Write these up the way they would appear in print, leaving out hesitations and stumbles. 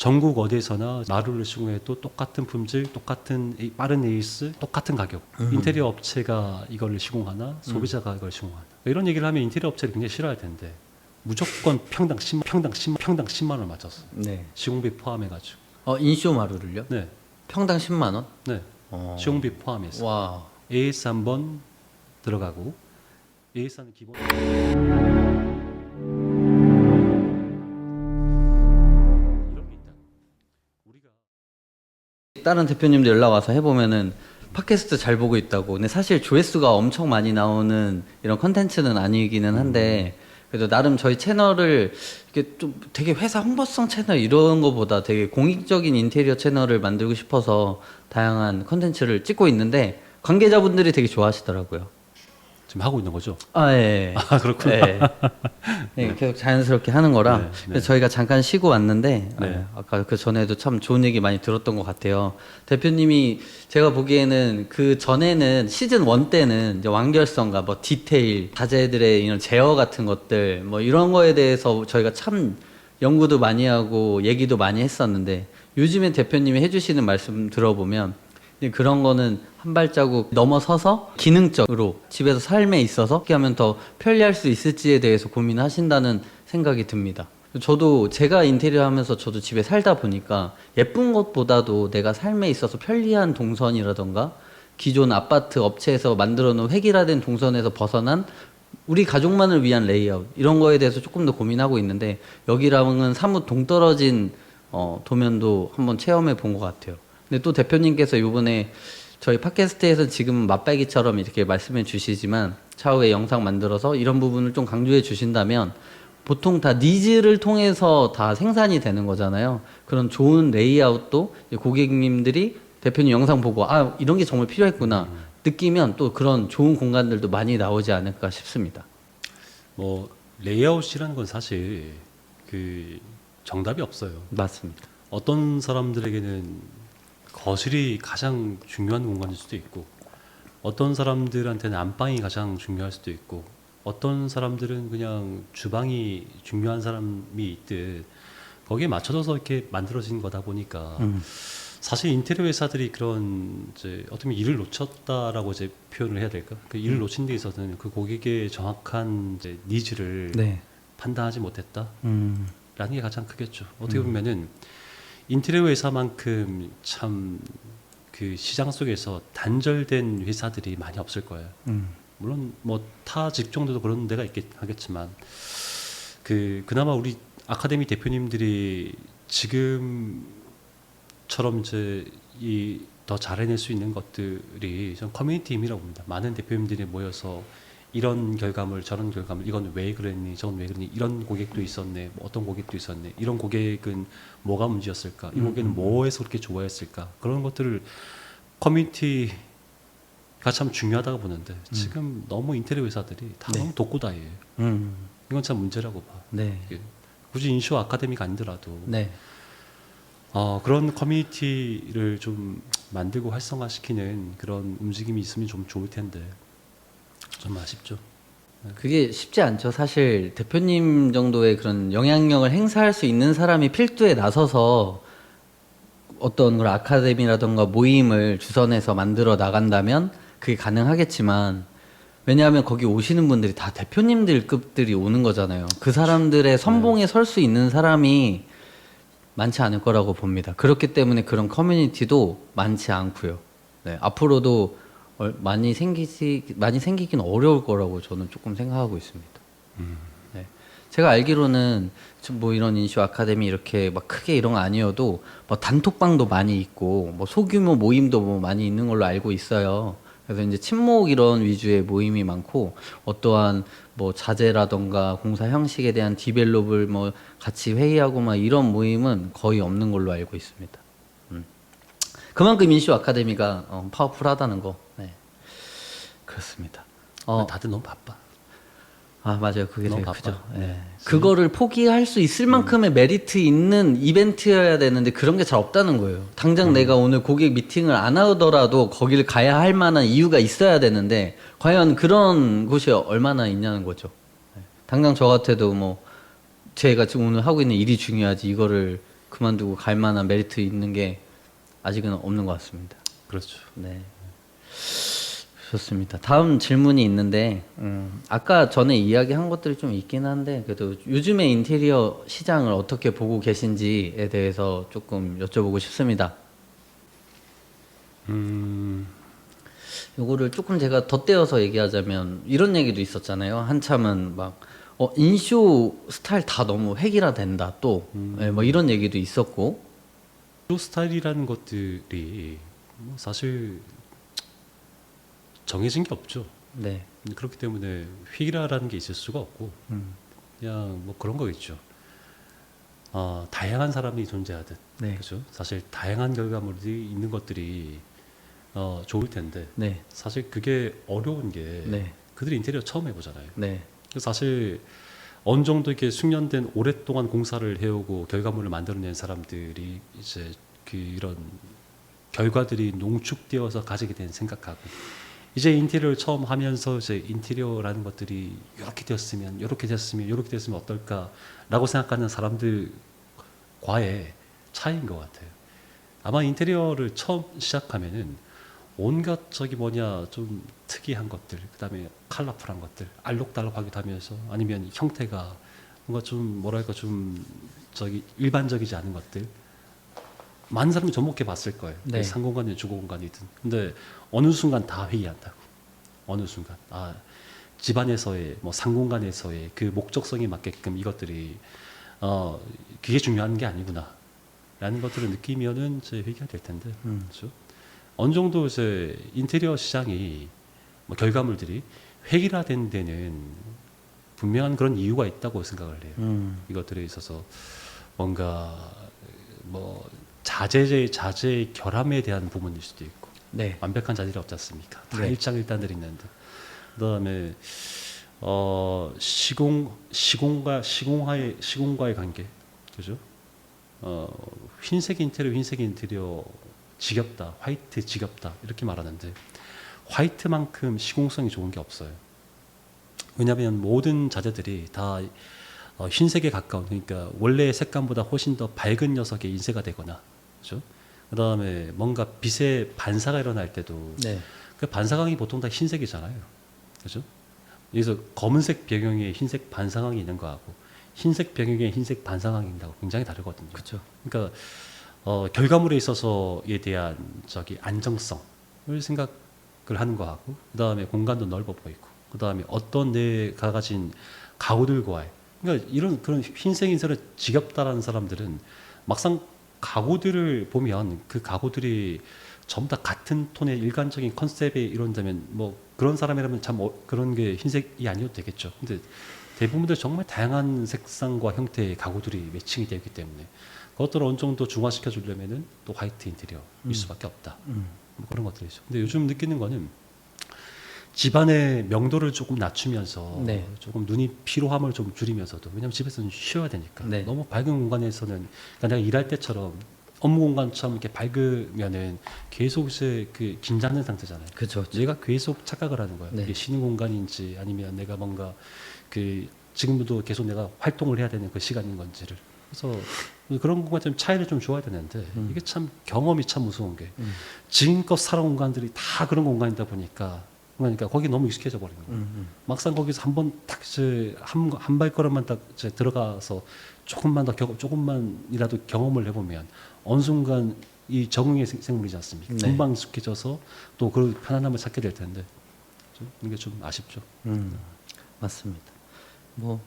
전국 어디에서나 마루를 시공해도 똑같은 품질, 똑같은 빠른 에이스, 똑같은 가격. 인테리어 업체가 이걸 시공하나 소비자가 이걸 시공하나. 이런 얘기를 하면 인테리어 업체를 굉장히 싫어할 텐데 무조건 평당 10만 원 맞췄어. 네. 시공비 포함해가지고. 인쇼 마루를요? 네, 평당 10만 원? 네. 시공비 포함해서. 와. AS 한번 들어가고 AS는 기본. 다른 대표님들 연락 와서 해보면은 팟캐스트 잘 보고 있다고. 근데 사실 조회수가 엄청 많이 나오는 이런 컨텐츠는 아니기는 한데 그래도 나름 저희 채널을 이렇게 좀 되게 회사 홍보성 채널 이런 거보다 되게 공익적인 인테리어 채널을 만들고 싶어서 다양한 컨텐츠를 찍고 있는데 관계자분들이 되게 좋아하시더라고요. 지금 하고 있는 거죠? 아, 예. 아, 그렇구나. 예. 네, 계속 자연스럽게 하는 거라. 네, 네. 그래서 저희가 잠깐 쉬고 왔는데, 네. 아까 그 전에도 참 좋은 얘기 많이 들었던 것 같아요. 대표님이 제가 보기에는 그 전에는 시즌 1 때는 이제 완결성과 뭐 디테일, 자재들의 이런 제어 같은 것들, 뭐 이런 거에 대해서 저희가 참 연구도 많이 하고 얘기도 많이 했었는데, 요즘에 대표님이 해주시는 말씀 들어보면, 그런 거는 한 발자국 넘어서서 기능적으로 집에서 삶에 있어서 어떻게 하면 더 편리할 수 있을지에 대해서 고민하신다는 생각이 듭니다. 저도 제가 인테리어 하면서 저도 집에 살다 보니까 예쁜 것보다도 내가 삶에 있어서 편리한 동선이라던가 기존 아파트 업체에서 만들어 놓은 획일화된 동선에서 벗어난 우리 가족만을 위한 레이아웃 이런 거에 대해서 조금 더 고민하고 있는데 여기랑은 사뭇 동떨어진 도면도 한번 체험해 본 것 같아요. 근데 또 대표님께서 요번에 저희 팟캐스트에서 지금 맛배기처럼 이렇게 말씀해 주시지만 차후에 영상 만들어서 이런 부분을 좀 강조해 주신다면 보통 다 니즈를 통해서 다 생산이 되는 거잖아요. 그런 좋은 레이아웃도 고객님들이 대표님 영상 보고 아 이런 게 정말 필요했구나 느끼면 또 그런 좋은 공간들도 많이 나오지 않을까 싶습니다. 뭐 레이아웃이라는 건 사실 그 정답이 없어요. 맞습니다. 어떤 사람들에게는 거실이 가장 중요한 공간일 수도 있고 어떤 사람들한테는 안방이 가장 중요할 수도 있고 어떤 사람들은 그냥 주방이 중요한 사람이 있듯 거기에 맞춰져서 이렇게 만들어진 거다 보니까 사실 인테리어 회사들이 그런 이제 어떻게 보면 일을 놓쳤다라고 이제 표현을 해야 될까? 그 일을 놓친 데 있어서는 그 고객의 정확한 이제 니즈를 네. 판단하지 못했다라는 게 가장 크겠죠. 어떻게 보면은 인테리어 회사만큼 참 그 시장 속에서 단절된 회사들이 많이 없을 거예요. 물론 뭐 타 직종들도 그런 데가 하겠지만 그나마 우리 아카데미 대표님들이 지금처럼 이제 이 더 잘해낼 수 있는 것들이 전 커뮤니티 힘이라고 봅니다. 많은 대표님들이 모여서 이런 결과물 저런 결과물 이건 왜 그랬니 저건 왜 그랬니 이런 고객도 있었네 뭐 어떤 고객도 있었네 이런 고객은 뭐가 문제였을까 이 고객은 뭐해서 그렇게 좋아했을까 그런 것들을 커뮤니티가 참 중요하다고 보는데 지금 너무 인테리어 회사들이 다 너무 독고다이에요. 이건 참 문제라고 봐. 네. 굳이 인쇼 아카데미가 아니더라도 네. 그런 커뮤니티를 좀 만들고 활성화시키는 그런 움직임이 있으면 좀 좋을 텐데 좀 아쉽죠. 그게 쉽지 않죠. 사실 대표님 정도의 그런 영향력을 행사할 수 있는 사람이 필두에 나서서 어떤 걸 아카데미라던가 모임을 주선해서 만들어 나간다면 그게 가능하겠지만 왜냐하면 거기 오시는 분들이 다 대표님들급들이 오는 거잖아요. 그 사람들의 선봉에 설 수 있는 사람이 많지 않을 거라고 봅니다. 그렇기 때문에 그런 커뮤니티도 많지 않고요. 네, 앞으로도 많이 생기긴 어려울 거라고 저는 조금 생각하고 있습니다. 네. 제가 알기로는 뭐 이런 인쇼 아카데미 이렇게 막 크게 이런 거 아니어도 뭐 단톡방도 많이 있고 뭐 소규모 모임도 뭐 많이 있는 걸로 알고 있어요. 그래서 이제 친목 이런 위주의 모임이 많고 어떠한 뭐 자재라던가 공사 형식에 대한 디벨롭을 뭐 같이 회의하고 막 이런 모임은 거의 없는 걸로 알고 있습니다. 그만큼 인쇼 아카데미가 파워풀하다는 거. 네. 그렇습니다. 다들 너무 바빠. 아 맞아요. 그게 되게 너무 크죠. 바빠. 네. 그거를 포기할 수 있을 만큼의 메리트 있는 이벤트여야 되는데 그런 게 잘 없다는 거예요. 당장 내가 오늘 고객 미팅을 안 하더라도 거기를 가야 할 만한 이유가 있어야 되는데 과연 그런 곳이 얼마나 있냐는 거죠. 네. 당장 저 같아도 뭐 제가 지금 오늘 하고 있는 일이 중요하지 이거를 그만두고 갈 만한 메리트 있는 게 아직은 없는 것 같습니다. 그렇죠. 네. 좋습니다. 다음 질문이 있는데, 아까 전에 이야기한 것들이 좀 있긴 한데, 그래도 요즘의 인테리어 시장을 어떻게 보고 계신지에 대해서 조금 여쭤보고 싶습니다. 요거를 조금 제가 덧대어서 얘기하자면, 이런 얘기도 있었잖아요. 한참은 막, 인쇼 스타일 다 너무 획일화 된다, 또. 네, 뭐 이런 얘기도 있었고. 쇼 스타일이라는 것들이 뭐 사실 정해진 게 없죠. 네. 그렇기 때문에 획일화라는 게 있을 수가 없고 그냥 뭐 그런 거겠죠. 다양한 사람이 존재하듯 네. 그렇죠. 사실 다양한 결과물이 있는 것들이 좋을 텐데 네. 사실 그게 어려운 게 네. 그들이 인테리어 처음 해보잖아요. 네. 사실 어느 정도 이렇게 숙련된 오랫동안 공사를 해오고 결과물을 만들어낸 사람들이 이제 그 이런 결과들이 농축되어서 가지게 된 생각하고 이제 인테리어를 처음 하면서 이제 인테리어라는 것들이 이렇게 되었으면 이렇게 됐으면 이렇게 됐으면 어떨까라고 생각하는 사람들과의 차이인 것 같아요. 아마 인테리어를 처음 시작하면은 온갖 저기 뭐냐 좀 특이한 것들, 그다음에 컬러풀한 것들, 알록달록하기도 하면서 아니면 형태가 뭔가 좀 뭐랄까 좀 저기 일반적이지 않은 것들 많은 사람이 접목해 봤을 거예요. 네. 상공간이든 주거공간이든. 근데 어느 순간 다 회의한다고. 어느 순간 집안에서의 뭐 상공간에서의 그 목적성에 맞게끔 이것들이 그게 중요한 게 아니구나라는 것들을 느끼면은 이제 회의가 될 텐데. 그렇죠? 어느 정도 이제 인테리어 시장이 뭐 결과물들이 획일화된 데는 분명한 그런 이유가 있다고 생각을 해요. 이것들에 있어서 뭔가 뭐 자재 결함에 대한 부분일 수도 있고 네. 완벽한 자재가 없지 않습니까? 다 네. 일장일단들이 있는데 그다음에 시공과의 관계 그죠? 흰색 인테리어 지겹다, 화이트 지겹다 이렇게 말하는데 화이트만큼 시공성이 좋은 게 없어요. 왜냐하면 모든 자재들이 다 흰색에 가까운 그러니까 원래의 색감보다 훨씬 더 밝은 녀석의 인쇄가 되거나 그렇죠? 그다음에 뭔가 빛의 반사가 일어날 때도 네. 그 반사광이 보통 다 흰색이잖아요. 그렇죠? 여기서 검은색 배경에 흰색 반사광이 있는 거하고 흰색 배경에 흰색 반사광이 있는 거하고 굉장히 다르거든요. 그렇죠. 그러니까 결과물에 있어서에 대한 저기 안정성을 생각을 하는 거하고 그다음에 공간도 넓어 보이고 그다음에 어떤 내가 가진 가구들과의 그러니까 이런 그런 흰색 인쇄를 지겹다라는 사람들은 막상 가구들을 보면 그 가구들이 전부 다 같은 톤의 일관적인 컨셉에 이룬다면 뭐 그런 사람이라면 참 그런 게 흰색이 아니어도 되겠죠. 근데 대부분들 정말 다양한 색상과 형태의 가구들이 매칭이 되기 때문에 그것들을 어느 정도 중화시켜 주려면은 또 화이트 인테리어일 수밖에 없다. 뭐 그런 것들이죠. 근데 요즘 느끼는 거는 집안의 명도를 조금 낮추면서 네. 조금 눈이 피로함을 좀 줄이면서도 왜냐하면 집에서는 쉬어야 되니까 네. 너무 밝은 공간에서는 그러니까 내가 일할 때처럼 업무 공간처럼 이렇게 밝으면은 계속 이제 그 긴장된 상태잖아요. 그렇죠. 얘가 계속 착각을 하는 거예요. 네. 이게 쉬는 공간인지 아니면 내가 뭔가 그 지금도 계속 내가 활동을 해야 되는 그 시간인 건지를 그래서 그런 공간 좀 차이를 좀 줘야 되는데 이게 참 경험이 참 무서운 게 지금껏 살아온 공간들이 다 그런 공간이다 보니까 그러니까 거기 너무 익숙해져 버리는 거예요. 막상 거기서 한번 딱 한 발걸음만 딱 이제 들어가서 조금만이라도 경험을 해보면 어느 순간 이 적응의 생물이지 않습니까? 네. 금방 익숙해져서 또 그 편안함을 찾게 될 텐데 이게 좀 아쉽죠. 맞습니다. 뭐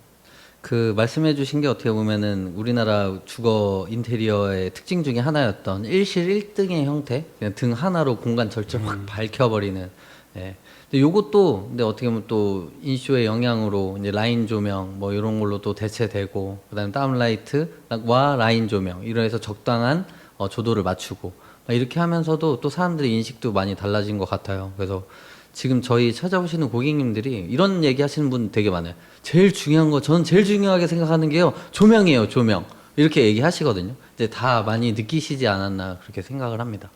그 말씀해주신 게 어떻게 보면은 우리나라 주거 인테리어의 특징 중에 하나였던 일실 1등의 형태, 그냥 등 하나로 공간 전체를 확 밝혀버리는. 예. 근데 요것도 근데 어떻게 보면 또 인쇼의 영향으로 이제 라인 조명 뭐 이런 걸로 또 대체되고 그다음에 다운라이트와 라인 조명 이래서 적당한 조도를 맞추고 이렇게 하면서도 또 사람들의 인식도 많이 달라진 것 같아요. 그래서 지금 저희 찾아오시는 고객님들이 이런 얘기 하시는 분 되게 많아요. 제일 중요한 거, 저는 제일 중요하게 생각하는 게요. 조명이에요, 조명. 이렇게 얘기하시거든요. 이제 다 많이 느끼시지 않았나 그렇게 생각을 합니다.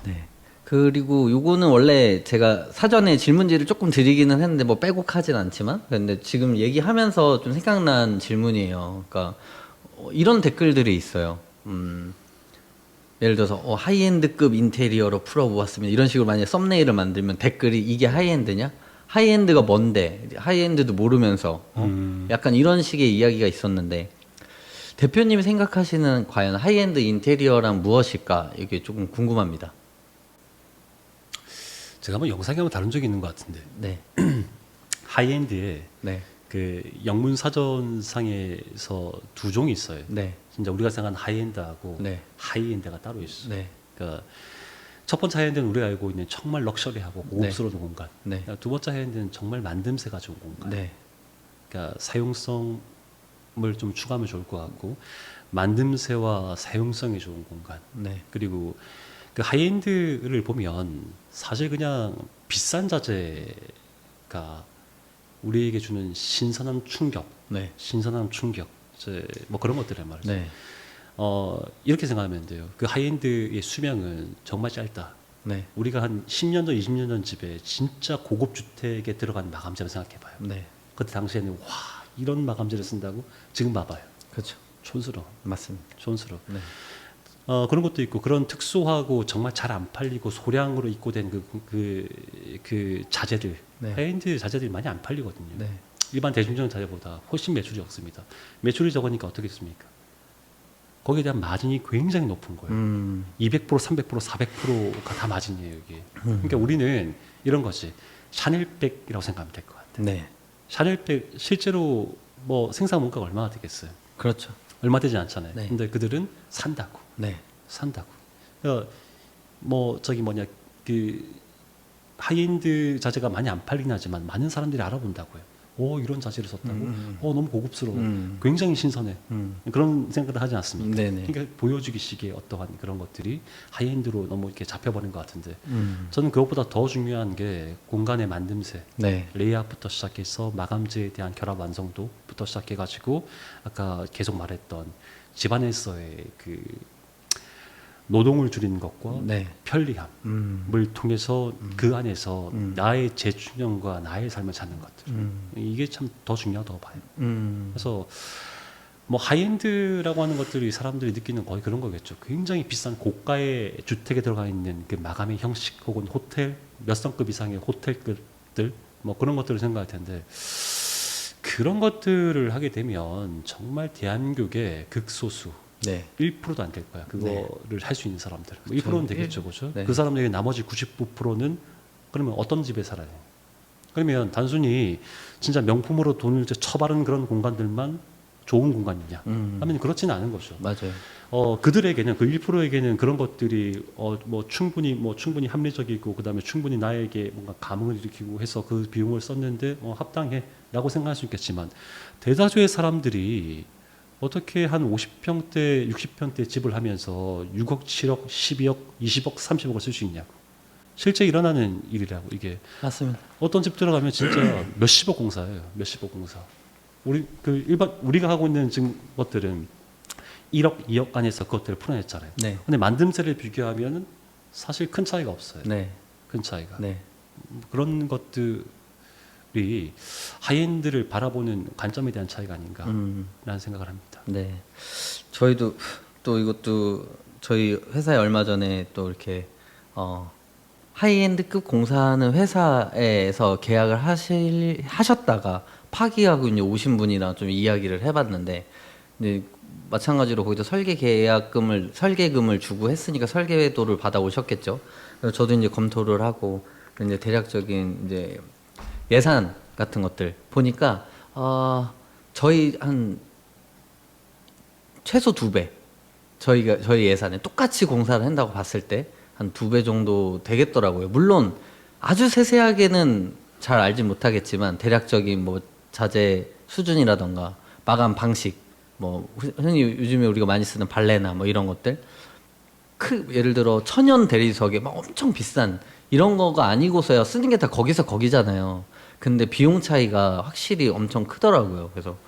네. 그리고 요거는 원래 제가 사전에 질문지를 조금 드리기는 했는데 뭐 빼곡하진 않지만 근데 지금 얘기하면서 좀 생각난 질문이에요. 그러니까 이런 댓글들이 있어요. 예를 들어서 하이엔드급 인테리어로 풀어보았습니다. 이런 식으로 만약에 썸네일을 만들면 댓글이 이게 하이엔드냐? 하이엔드가 뭔데? 하이엔드도 모르면서 약간 이런 식의 이야기가 있었는데 대표님이 생각하시는 과연 하이엔드 인테리어란 무엇일까? 이게 조금 궁금합니다. 제가 한번 영상에 한번 다룬 적이 있는 것 같은데 네. 하이엔드에 네. 그 영문 사전상에서 두 종이 있어요. 네. 진짜 우리가 생각하는 하이엔드하고 네. 하이엔드가 따로 있어. 네. 그러니까 첫 번째 하이엔드는 우리가 알고 있는 정말 럭셔리하고 고급스러운 공간. 네. 두 번째 하이엔드는 정말 만듦새 가지고 온 공간. 네. 그러니까 사용성을 좀 추가하면 좋을 것 같고 만듦새와 사용성이 좋은 공간. 네. 그리고 그 하이엔드를 보면 사실 그냥 비싼 자재가 우리에게 주는 신선한 충격, 네. 신선한 충격, 뭐 그런 것들을 말이죠. 네. 이렇게 생각하면 돼요. 그 하이엔드의 수명은 정말 짧다. 네. 우리가 한 10년 전, 20년 전 집에 진짜 고급 주택에 들어간 마감재를 생각해봐요. 네. 그때 당시에는 와 이런 마감재를 쓴다고? 지금 봐봐요. 그렇죠. 촌스러워. 맞습니다. 촌스러워. 네. 그런 것도 있고 그런 특수하고 정말 잘 안 팔리고 소량으로 입고된 그 자재들 네. 하이엔드 자재들이 많이 안 팔리거든요. 네. 일반 대중적 자재보다 훨씬 매출이 적습니다. 매출이 적으니까 어떻게 했습니까? 거기에 대한 마진이 굉장히 높은 거예요. 200%, 300%, 400%가 다 마진이에요, 이게. 그러니까 우리는 이런 거지. 샤넬백이라고 생각하면 될 것 같아요. 네. 샤넬백 실제로 뭐 생산 원가가 얼마나 되겠어요? 그렇죠. 얼마 되지 않잖아요. 네. 근데 그들은 산다고. 네. 산다고. 그러니까 뭐 저기 뭐냐 그 하이엔드 자재가 많이 안 팔리긴 하지만 많은 사람들이 알아본다고요. 이런 자재를 썼다고? 너무 고급스러워. 굉장히 신선해. 그런 생각을 하지 않습니까? 네네. 그러니까 보여주기식의 어떠한 그런 것들이 하이엔드로 너무 이렇게 잡혀버린 것 같은데 저는 그것보다 더 중요한 게 공간의 만듦새, 네. 레이아웃부터 시작해서 마감재에 대한 결합 완성도부터 시작해가지고 아까 계속 말했던 집안에서의 그 노동을 줄이는 것과 네. 편리함을 통해서 그 안에서 나의 재충전과 나의 삶을 찾는 것들 이게 참 더 중요하다고 봐요. 그래서 뭐 하이엔드라고 하는 것들이 사람들이 느끼는 거의 그런 거겠죠. 굉장히 비싼 고가의 주택에 들어가 있는 그 마감의 형식 혹은 호텔 몇 성급 이상의 호텔급들 뭐 그런 것들을 생각할 텐데 그런 것들을 하게 되면 정말 대한민국의 극소수 네. 1%도 안 될 거야. 그거를 할 수 있는 사람들. 뭐 1%는 되겠죠, 그렇죠? 네. 그 사람들에게 나머지 99%는 그러면 어떤 집에 살아요? 그러면 단순히 진짜 명품으로 돈을 쳐바른 그런 공간들만 좋은 공간이냐? 하면 그렇지는 않은 거죠. 맞아요. 그들에게는 그 1%에게는 그런 것들이 뭐 충분히 합리적이고 그다음에 충분히 나에게 뭔가 감흥을 일으키고 해서 그 비용을 썼는데 합당해라고 생각할 수 있겠지만 대다수의 사람들이 어떻게 한 50평대, 60평대 집을 하면서 6억, 7억, 12억, 20억, 30억을 쓸 수 있냐고. 실제 일어나는 일이라고 이게. 맞습니다. 어떤 집 들어가면 진짜 몇십억 공사예요. 몇십억 공사. 우리가 하고 있는 지금 것들은 1억, 2억 안에서 그것들을 풀어냈잖아요. 네. 근데 만듦새를 비교하면 사실 큰 차이가 없어요. 네. 큰 차이가. 네. 그런 것들이 하이엔드를 바라보는 관점에 대한 차이가 아닌가라는 생각을 합니다. 네. 저희도 또 이것도 저희 회사에 얼마 전에 또 이렇게 하이엔드급 공사하는 회사에서 계약을 하셨다가 파기하고 이제 오신 분이랑 좀 이야기를 해봤는데, 근데 마찬가지로 거기서 설계금을 주고 했으니까 설계도를 받아 오셨겠죠. 그래서 저도 이제 검토를 하고 이제 대략적인 이제 예산 같은 것들 보니까 저희 한 최소 2배 저희 예산에 똑같이 공사를 한다고 봤을 때 한 2배 정도 되겠더라고요. 물론 아주 세세하게는 잘 알지 못하겠지만 대략적인 뭐 자재 수준이라던가 마감 방식 뭐 흔히 요즘에 우리가 많이 쓰는 발레나 뭐 이런 것들 예를 들어 천연 대리석에 막 엄청 비싼 이런 거가 아니고서야 쓰는 게 다 거기서 거기잖아요. 근데 비용 차이가 확실히 엄청 크더라고요. 그래서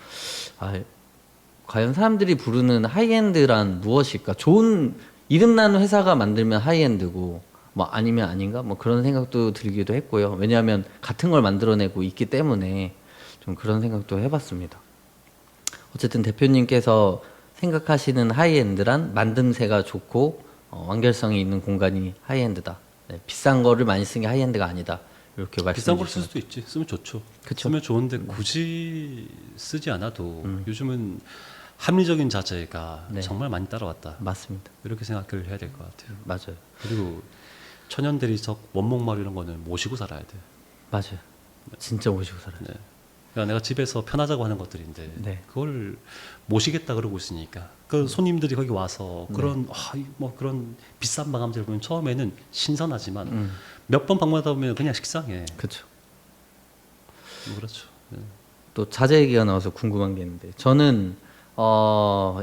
과연 사람들이 부르는 하이엔드란 무엇일까? 좋은 이름 나는 회사가 만들면 하이엔드고 뭐 아니면 아닌가? 뭐 그런 생각도 들기도 했고요. 왜냐하면 같은 걸 만들어내고 있기 때문에 좀 그런 생각도 해봤습니다. 어쨌든 대표님께서 생각하시는 하이엔드란 만듦새가 좋고 완결성이 있는 공간이 하이엔드다. 네, 비싼 거를 많이 쓴 게 하이엔드가 아니다. 이렇게 말씀해 비싼 걸 쓸 주시면. 수도 있지. 쓰면 좋죠. 그쵸. 쓰면 좋은데 굳이 쓰지 않아도 요즘은 합리적인 자재가 네. 정말 많이 따라왔다. 맞습니다. 이렇게 생각을 해야 될 것 같아요. 맞아요. 그리고 천연 대리석, 원목마루 이런 거는 모시고 살아야 돼. 맞아요. 진짜 모시고 살아요. 네. 그러니까 내가 집에서 편하자고 하는 것들인데 네. 그걸 모시겠다 그러고 있으니까 그 손님들이 거기 와서 네. 그런 뭐 그런 비싼 마감재를 보면 처음에는 신선하지만 음. 몇 번 방문하다 보면 그냥 식상해. 그렇죠. 뭐 그렇죠. 네. 또 자재 얘기가 나와서 궁금한 게 있는데 저는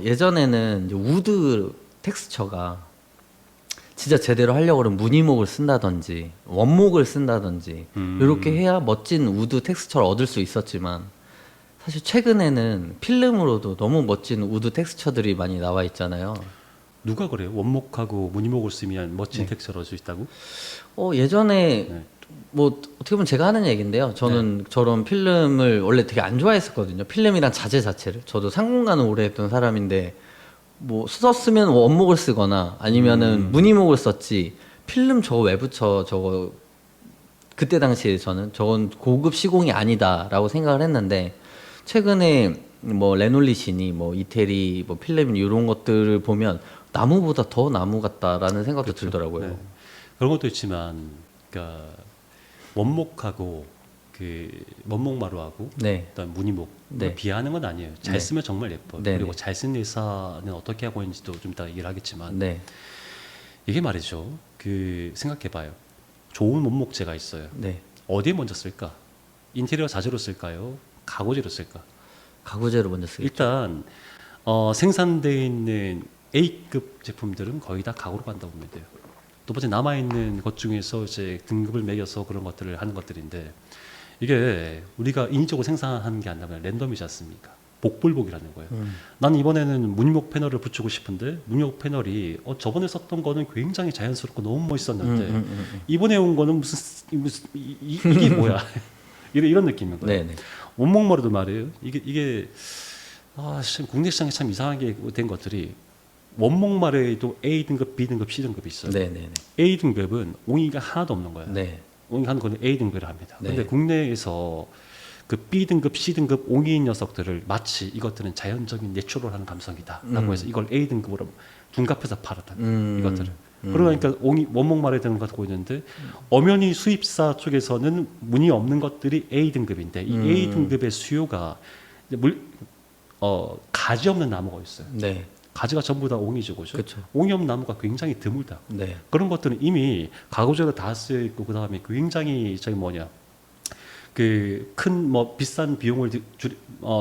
예전에는 이제 우드 텍스처가 진짜 제대로 하려고 그러면 무늬목을 쓴다든지 원목을 쓴다든지 이렇게 해야 멋진 우드 텍스처를 얻을 수 있었지만 사실 최근에는 필름으로도 너무 멋진 우드 텍스처들이 많이 나와 있잖아요. 누가 그래요? 원목하고 무늬목을 쓰면 멋진 네. 텍스처를 얻을 수 있다고? 예전에 네. 뭐 어떻게 보면 제가 하는 얘기인데요. 저는 저런 필름을 원래 되게 안 좋아했었거든요. 필름이란 자재 자체를. 저도 상공간을 오래 했던 사람인데 뭐 썼으면 원목을 쓰거나 아니면은 무늬목을 썼지 필름 저거 왜 붙여 저거 그때 당시에 저는 저건 고급 시공이 아니다라고 생각을 했는데 최근에 뭐 레놀리시니 뭐 이태리 뭐 필름 이런 것들을 보면 나무보다 더 나무 같다라는 생각도 그렇죠. 들더라고요. 네. 그런 것도 있지만, 그러니까 원목하고 그 원목마루하고 네. 그다음 무늬목 네. 비하하는 건 아니에요. 잘 네. 쓰면 정말 예뻐. 네, 그리고 네. 잘 쓴 회사는 어떻게 하고 있는지도 좀 이따 얘기를 하겠지만 네. 이게 말이죠. 그 생각해봐요. 좋은 원목재가 있어요. 네. 어디에 먼저 쓸까? 인테리어 자재로 쓸까요? 가구재로 쓸까? 가구재로 먼저 쓰겠죠. 일단 생산되어 있는 A급 제품들은 거의 다 가구로 간다고 보면 돼요. 두 번째 남아 있는 것 중에서 이제 등급을 매겨서 그런 것들을 하는 것들인데 이게 우리가 인위적으로 생산하는 게 아니라 랜덤이지 않습니까? 복불복이라는 거예요. 나는 이번에는 무늬목 패널을 붙이고 싶은데 무늬목 패널이 저번에 썼던 거는 굉장히 자연스럽고 너무 멋있었는데 이번에 온 거는 이게 뭐야? 이런 느낌인 거예요. 네네. 원목마루도 말이에요. 이게 참 국내 시장에 참 이상하게 된 것들이 원목마루에도 A 등급, B 등급, C 등급이 있어요. 네네네. A 등급은 옹이가 하나도 없는 거야. 네. 옹이 하는 거는 A 등급을 합니다. 네. 근데 국내에서 그 B 등급, C 등급 옹이인 녀석들을 마치 이것들은 자연적인 내추럴한 감성이다라고 해서 이걸 A 등급으로 둔갑해서 팔았다. 이것들을. 그러니까 옹이 원목마루에 드는 거 갖고 있는데 엄연히 수입사 쪽에서는 문의 없는 것들이 A 등급인데 이 A 등급의 수요가 이제 가지 없는 나무가 있어요. 네. 가지가 전부 다 옹이죠, 그죠? 그렇죠. 옹이 없는 나무가 굉장히 드물다. 네. 그런 것들은 이미 가구재로 다 쓰여 있고 그 다음에 굉장히 그 큰 뭐 비싼 비용을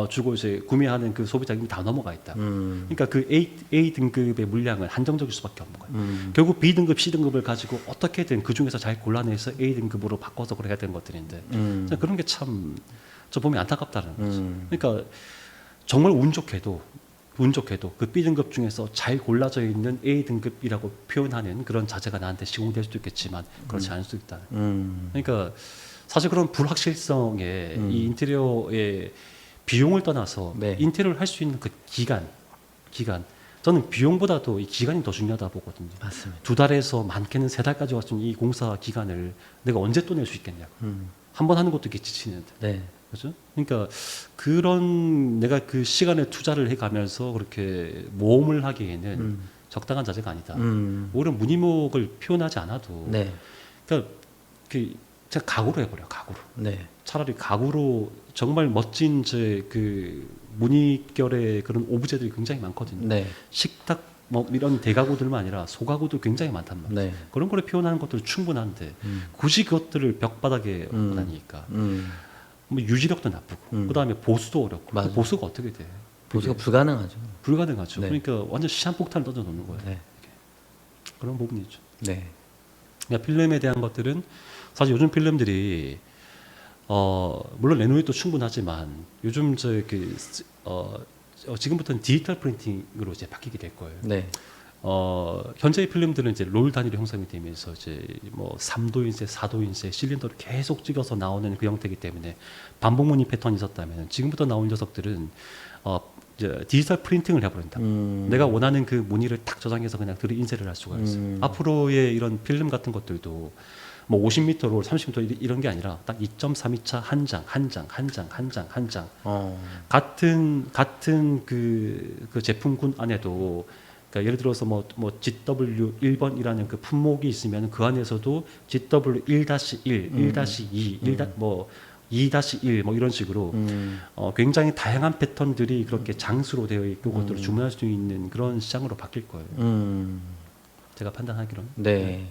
주고 이제 구매하는 그 소비자가 이미 다 넘어가 있다. 그러니까 그 A 등급의 물량은 한정적일 수밖에 없는 거예요. 결국 B 등급, C 등급을 가지고 어떻게든 그 중에서 잘 골라내서 A 등급으로 바꿔서 그래야 되는 것들인데 그런 게 참 저 보면 안타깝다는 거죠. 그러니까 정말 운 좋게도 그 B 등급 중에서 잘 골라져 있는 A 등급이라고 표현하는 그런 자재가 나한테 시공될 수도 있겠지만 그렇지 않을 수도 있다는. 그러니까 사실 그런 불확실성에 이 인테리어의 비용을 떠나서 네. 인테리어를 할 수 있는 그 기간 저는 비용보다도 이 기간이 더 중요하다 보거든요. 맞습니다. 2달에서 많게는 3달까지 왔으면 이 공사 기간을 내가 언제 또 낼 수 있겠냐고. 한 번 하는 것도 이렇게 지치는데. 네. 그죠? 그러니까 그런 내가 그 시간에 투자를 해가면서 그렇게 모험을 하기에는 적당한 자재가 아니다. 오히려 무늬목을 표현하지 않아도. 네. 그러니까 제가 가구로 해버려. 가구로. 네. 차라리 가구로 정말 멋진 그 무늬결의 그런 오브제들이 굉장히 많거든요. 네. 식탁 뭐 이런 대가구들만 아니라 소가구도 굉장히 많단 말이에요. 네. 그런 거를 표현하는 것도 충분한데 굳이 그것들을 벽바닥에 얹다니까. 뭐 유지력도 나쁘고 그다음에 보수도 어렵고 맞아요. 보수가 어떻게 돼? 보수가 불가능하죠. 불가능하죠. 네. 그러니까 완전 시한폭탄을 던져 놓는 거예요. 네. 그런 부분이 있죠. 네. 그러니까 필름에 대한 것들은 사실 요즘 필름들이 물론 레노이도 충분하지만 요즘 지금부터는 디지털 프린팅으로 이제 바뀌게 될 거예요. 네. 현재의 필름들은 이제 롤 단위로 형성이 되면서 이제 뭐 3도인쇄, 4도인쇄 실린더를 계속 찍어서 나오는 그 형태이기 때문에 반복 무늬 패턴이 있었다면 지금부터 나온 녀석들은 이제 디지털 프린팅을 해버린다. 내가 원하는 그 무늬를 딱 저장해서 그냥 들이 인쇄를 할 수가 있어요. 앞으로의 이런 필름 같은 것들도 뭐 50m 롤, 30m 이런 게 아니라 딱 2.3미터 한 장, 한 장, 한 장, 한 장, 한 장. 같은 그 제품군 안에도 그러니까 예를 들어서 뭐 GW 1번이라는 그 품목이 있으면 그 안에서도 GW 1-1, 1-2, 2-1 뭐 이런 식으로 굉장히 다양한 패턴들이 그렇게 장수로 되어 있고 그것들을 주문할 수 있는 그런 시장으로 바뀔 거예요. 제가 판단하기로는. 네.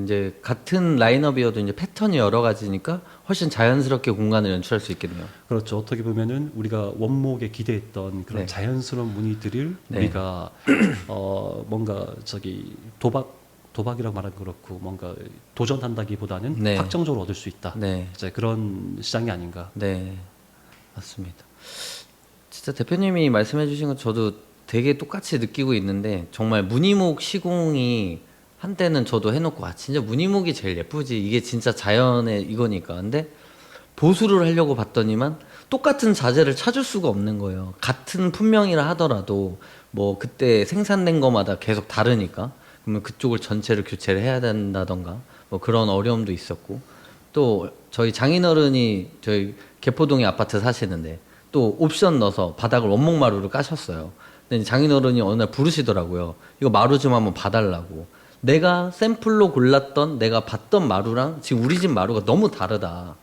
이제 같은 라인업이어도 이제 패턴이 여러 가지니까 훨씬 자연스럽게 공간을 연출할 수 있겠네요. 그렇죠. 어떻게 보면은 우리가 원목에 기대했던 그런 네. 자연스러운 무늬들을 네. 우리가 뭔가 도박이라고 말하기 그렇고 뭔가 도전한다기보다는 네. 확정적으로 얻을 수 있다. 네. 이제 그런 시장이 아닌가. 네. 맞습니다. 진짜 대표님이 말씀해 주신 것 저도 되게 똑같이 느끼고 있는데 정말 무늬목 시공이 한때는 저도 해놓고 진짜 무늬목이 제일 예쁘지 이게 진짜 자연의 이거니까 근데 보수를 하려고 봤더니만 똑같은 자재를 찾을 수가 없는 거예요. 같은 품명이라 하더라도 뭐 그때 생산된 거마다 계속 다르니까 그러면 그쪽을 전체를 교체를 해야 된다던가 뭐 그런 어려움도 있었고 또 저희 장인어른이 저희 개포동에 아파트 사시는데 또 옵션 넣어서 바닥을 원목마루를 까셨어요. 근데 장인어른이 어느 날 부르시더라고요. 이거 마루 좀 한번 봐달라고. 내가 샘플로 골랐던 내가 봤던 마루랑 지금 우리 집 마루가 너무 다르다.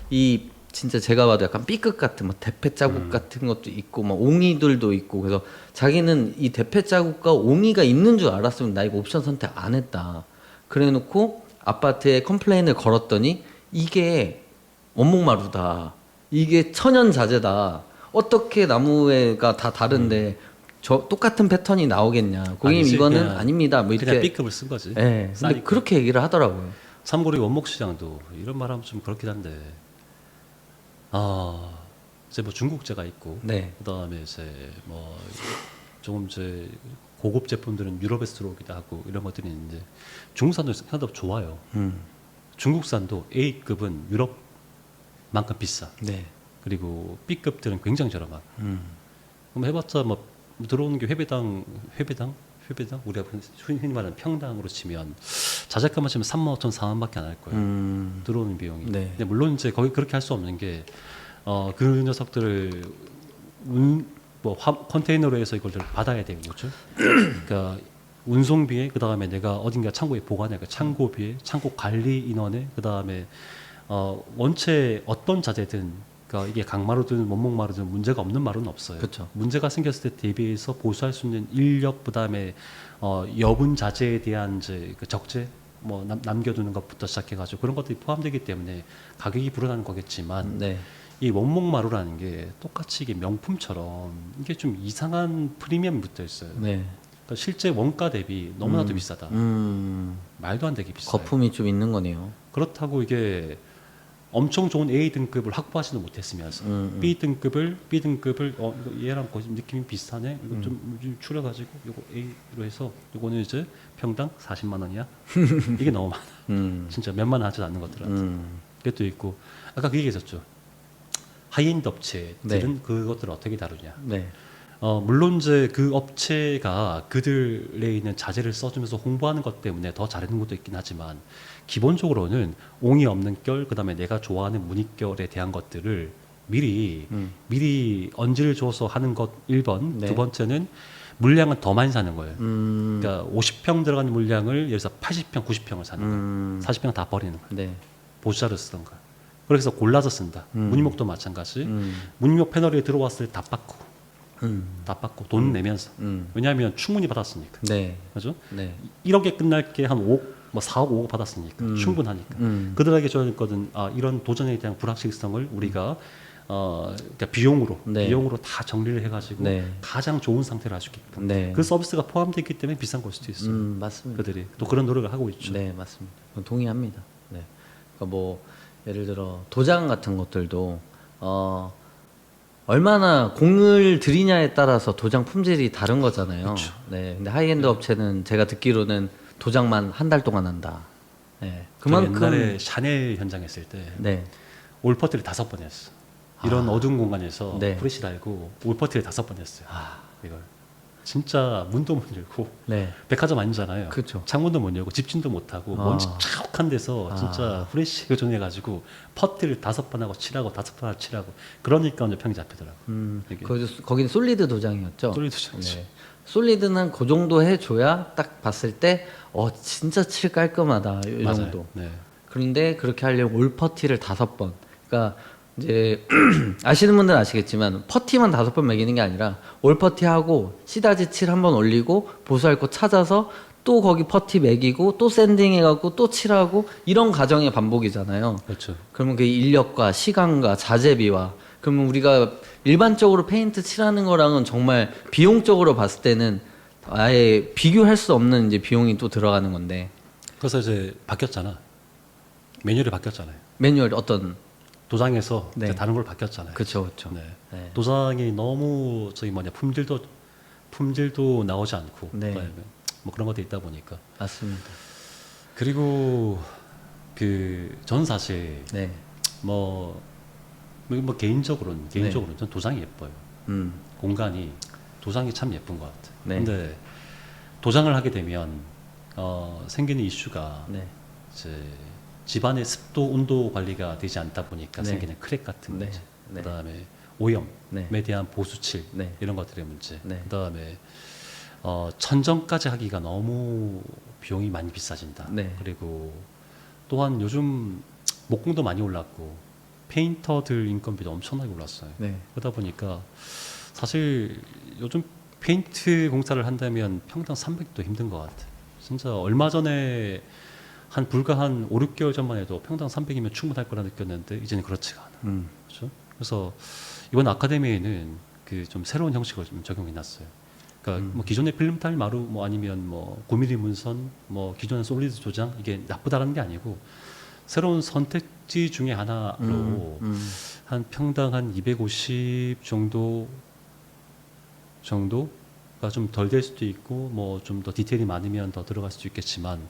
이 진짜 제가 봐도 약간 B급 같은 뭐 대패 자국 같은 것도 있고 막 옹이들도 있고 그래서 자기는 이 대패 자국과 옹이가 있는 줄 알았으면 나 이거 옵션 선택 안 했다. 그래놓고 아파트에 컴플레인을 걸었더니 이게 원목 마루다. 이게 천연 자재다. 어떻게 나무가 다 다른데 저 똑같은 패턴이 나오겠냐. 고객님 아니지, 이거는 그냥- 아닙니다. 뭐 그냥 이렇게. B급을 쓴 거지. 예. 근데 싸니까. 그렇게 얘기를 하더라고요. 참고로 이 원목 시장도 이런 말하면 좀 그렇긴 한데 이제 뭐 중국제가 있고 네. 그다음에 이제 뭐 조금 이제 고급 제품들은 유럽에서 들어오기도 하고 이런 것들이 있는데 중국산도 생각보다 좋아요. 중국산도 A급은 유럽만큼 비싸. 네. 그리고 B급들은 굉장히 저렴하고. 그럼 해봤자 뭐 들어오는 게 회배당 우리가 흔히 말하는 평당으로 치면 자재값만 치면 3만 5천 4만밖에 안 할 거예요. 들어오는 비용이. 네. 근데 물론 이제 거기 그렇게 할 수 없는 게 그 녀석들을 컨테이너로 해서 이걸 받아야 되는 거죠. 그러니까 운송비에 그 다음에 내가 어딘가 창고에 보관해 그 창고비에 창고 관리 인원에 그 다음에 원체 어떤 자재든 그러니까 이게 강마루든 원목마루든 문제가 없는 마루는 없어요. 그쵸. 문제가 생겼을 때 대비해서 보수할 수 있는 인력 그다음에 여분 자재에 대한 이제 그 적재 뭐 남겨두는 것부터 시작해가지고 그런 것들이 포함되기 때문에 가격이 불어나는 거겠지만 네. 이 원목마루라는 게 똑같이 이게 명품처럼 이게 좀 이상한 프리미엄이 붙어 있어요. 네. 그러니까 실제 원가 대비 너무나도 비싸다. 말도 안 되게 비싸요. 거품이 좀 있는 거네요. 그렇다고 이게 엄청 좋은 A 등급을 확보하지는 못했으면서 B 등급을 이거 얘랑 거의 느낌이 비슷하네. 이거 좀 줄여가지고 이거 A로 해서 이거는 이제 평당 40만 원이야. 이게 너무 많아. 진짜 몇만 원 하지도 않는 것들한테. 그것도 있고 아까 그 얘기했었죠. 하이엔드 업체들은 그것들을 어떻게 다루냐. 네. 물론 이제 그 업체가 그들에 있는 자재를 써주면서 홍보하는 것 때문에 더 잘하는 것도 있긴 하지만 기본적으로는 옹이 없는 결 그다음에 내가 좋아하는 무늬결에 대한 것들을 미리 언지를 줘서 하는 것 1번 네. 두 번째는 물량은 더 많이 사는 거예요. 그러니까 50평 들어가는 물량을 예를 들어서 80평 90평을 사는 거예요. 40평 다 버리는 거예요. 네. 보수자를 쓰던 거예요. 그래서 골라서 쓴다. 무늬목도 마찬가지. 무늬목 패널에 들어왔을 때 다 받고 돈 내면서. 왜냐하면 충분히 받았으니까. 네. 그죠? 네. 1억에 끝날 게 한 5억, 뭐 4억, 5억 받았으니까 충분하니까. 그들에게 줘야 거든 이런 도전에 대한 불확실성을 우리가 그러니까 비용으로 다 정리를 해가지고 네. 가장 좋은 상태로 할 수 있게끔. 네. 그 서비스가 포함되기 때문에 비싼 걸 수도 있어요. 맞습니다. 그들이 또 그런 노력을 하고 있죠. 네, 맞습니다. 동의합니다. 네. 그러니까 뭐 예를 들어 도장 같은 것들도 얼마나 공을 들이냐에 따라서 도장 품질이 다른 거잖아요. 그쵸. 네. 근데 하이엔드 업체는 제가 듣기로는 도장만 한 달 동안 한다. 네. 그만큼 그만큼 옛날에 샤넬 현장 했을 때 네. 올퍼트를 5번 했어. 이런 어두운 공간에서 네. 프레시 달고 올퍼티를 5번 했어요. 아, 이걸 진짜 문도 못 열고 네. 백화점 아니잖아요. 그렇죠. 창문도 못 열고 집진도 못 하고 아. 먼지 쫙한 데서 진짜 프레시 교전해가지고 퍼티를 5번 하고 칠하고 5번 하고 칠하고 그러니까 이제 평이 잡히더라고. 이게. 거기는 솔리드 도장이었죠. 솔리드 도장이죠. 네. 솔리드는 그 정도 해줘야 딱 봤을 때, 진짜 칠 깔끔하다. 이 맞아요. 정도. 네. 그런데 그렇게 하려면 올 퍼티를 5번. 그러니까 이제 아시는 분들은 아시겠지만 퍼티만 5번 매기는 게 아니라 올 퍼티하고 시다지 칠 한 번 올리고 보수할 거 찾아서 또 거기 퍼티 매기고 또 샌딩해갖고 또 칠하고 이런 과정의 반복이잖아요. 그렇죠. 그러면 그 인력과 시간과 자재비와 그러면 우리가 일반적으로 페인트 칠하는 거랑은 정말 비용적으로 봤을 때는 아예 비교할 수 없는 이제 비용이 또 들어가는 건데 그래서 이제 바뀌었잖아. 매뉴얼이 바뀌었잖아요. 매뉴얼 어떤 도장에서 네. 이제 다른 걸 바뀌었잖아요. 그쵸 그쵸 네. 네. 도장이 너무 품질도 나오지 않고 네. 그다음에 뭐 그런 것도 있다 보니까 맞습니다. 그리고 전 사실 네. 뭐 개인적으로는 전 도장이 예뻐요. 공간이 도장이 참 예쁜 것 같아. 네. 근데 도장을 하게 되면 생기는 이슈가 네. 이제 집안의 습도 온도 관리가 되지 않다 보니까 네. 생기는 크랙 같은 네. 문제, 네. 그다음에 오염에 네. 대한 보수칠 네. 이런 것들의 문제, 네. 그다음에 천정까지 하기가 너무 비용이 많이 비싸진다. 네. 그리고 또한 요즘 목공도 많이 올랐고 페인터들 인건비도 엄청나게 올랐어요. 네. 그러다 보니까 사실 요즘 페인트 공사를 한다면 평당 300도 힘든 것 같아. 진짜 얼마 전에 불과 한 5, 6개월 전만 해도 평당 300이면 충분할 거라 느꼈는데 이제는 그렇지가 않아. 그렇죠? 그래서 이번 아카데미에는 좀 새로운 형식을 좀 적용해 놨어요. 그러니까 뭐 기존의 필름타일 마루 뭐 아니면 뭐 9mm 문선 뭐 기존의 솔리드 조장 이게 나쁘다라는 게 아니고 새로운 선택지 중에 하나로 한 평당 한 250 정도가 좀 덜 될 수도 있고 뭐 좀 더 디테일이 많으면 더 들어갈 수도 있겠지만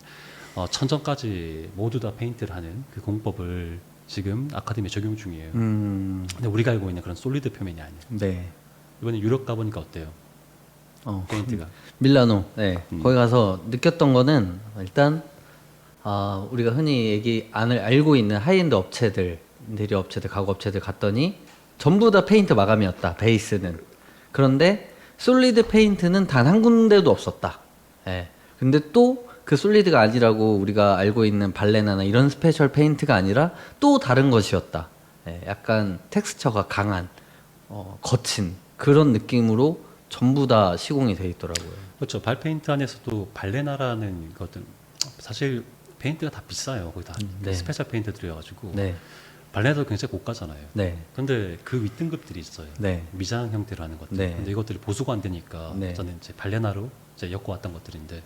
천정까지 모두 다 페인트를 하는 그 공법을 지금 아카데미에 적용 중이에요. 근데 우리가 알고 있는 그런 솔리드 표면이 아니에요. 네. 이번에 유럽 가보니까 어때요? 페인트가. 밀라노. 네. 거기 가서 느꼈던 거는 일단 우리가 흔히 알고 있는 하이엔드 업체들, 인테리어 업체들, 가구 업체들 갔더니 전부 다 페인트 마감이었다. 베이스는. 그런데 솔리드 페인트는 단 한 군데도 없었다. 예. 근데 또 그 솔리드가 아니라고 우리가 알고 있는 발레나나 이런 스페셜 페인트가 아니라 또 다른 것이었다. 예. 약간 텍스처가 강한, 거친 그런 느낌으로 전부 다 시공이 돼 있더라고요. 그렇죠. 발페인트 안에서도 발레나라는 것들 사실 페인트가 다 비싸요. 거기 다 네. 스페셜 페인트 들여가지고 네. 발레나도 굉장히 고가잖아요. 네. 근데 그 윗등급들이 있어요. 네. 미장 형태로 하는 것들. 네. 근데 이것들이 보수가 안 되니까 네. 저는 이제 발레나로 이제 엮어왔던 것들인데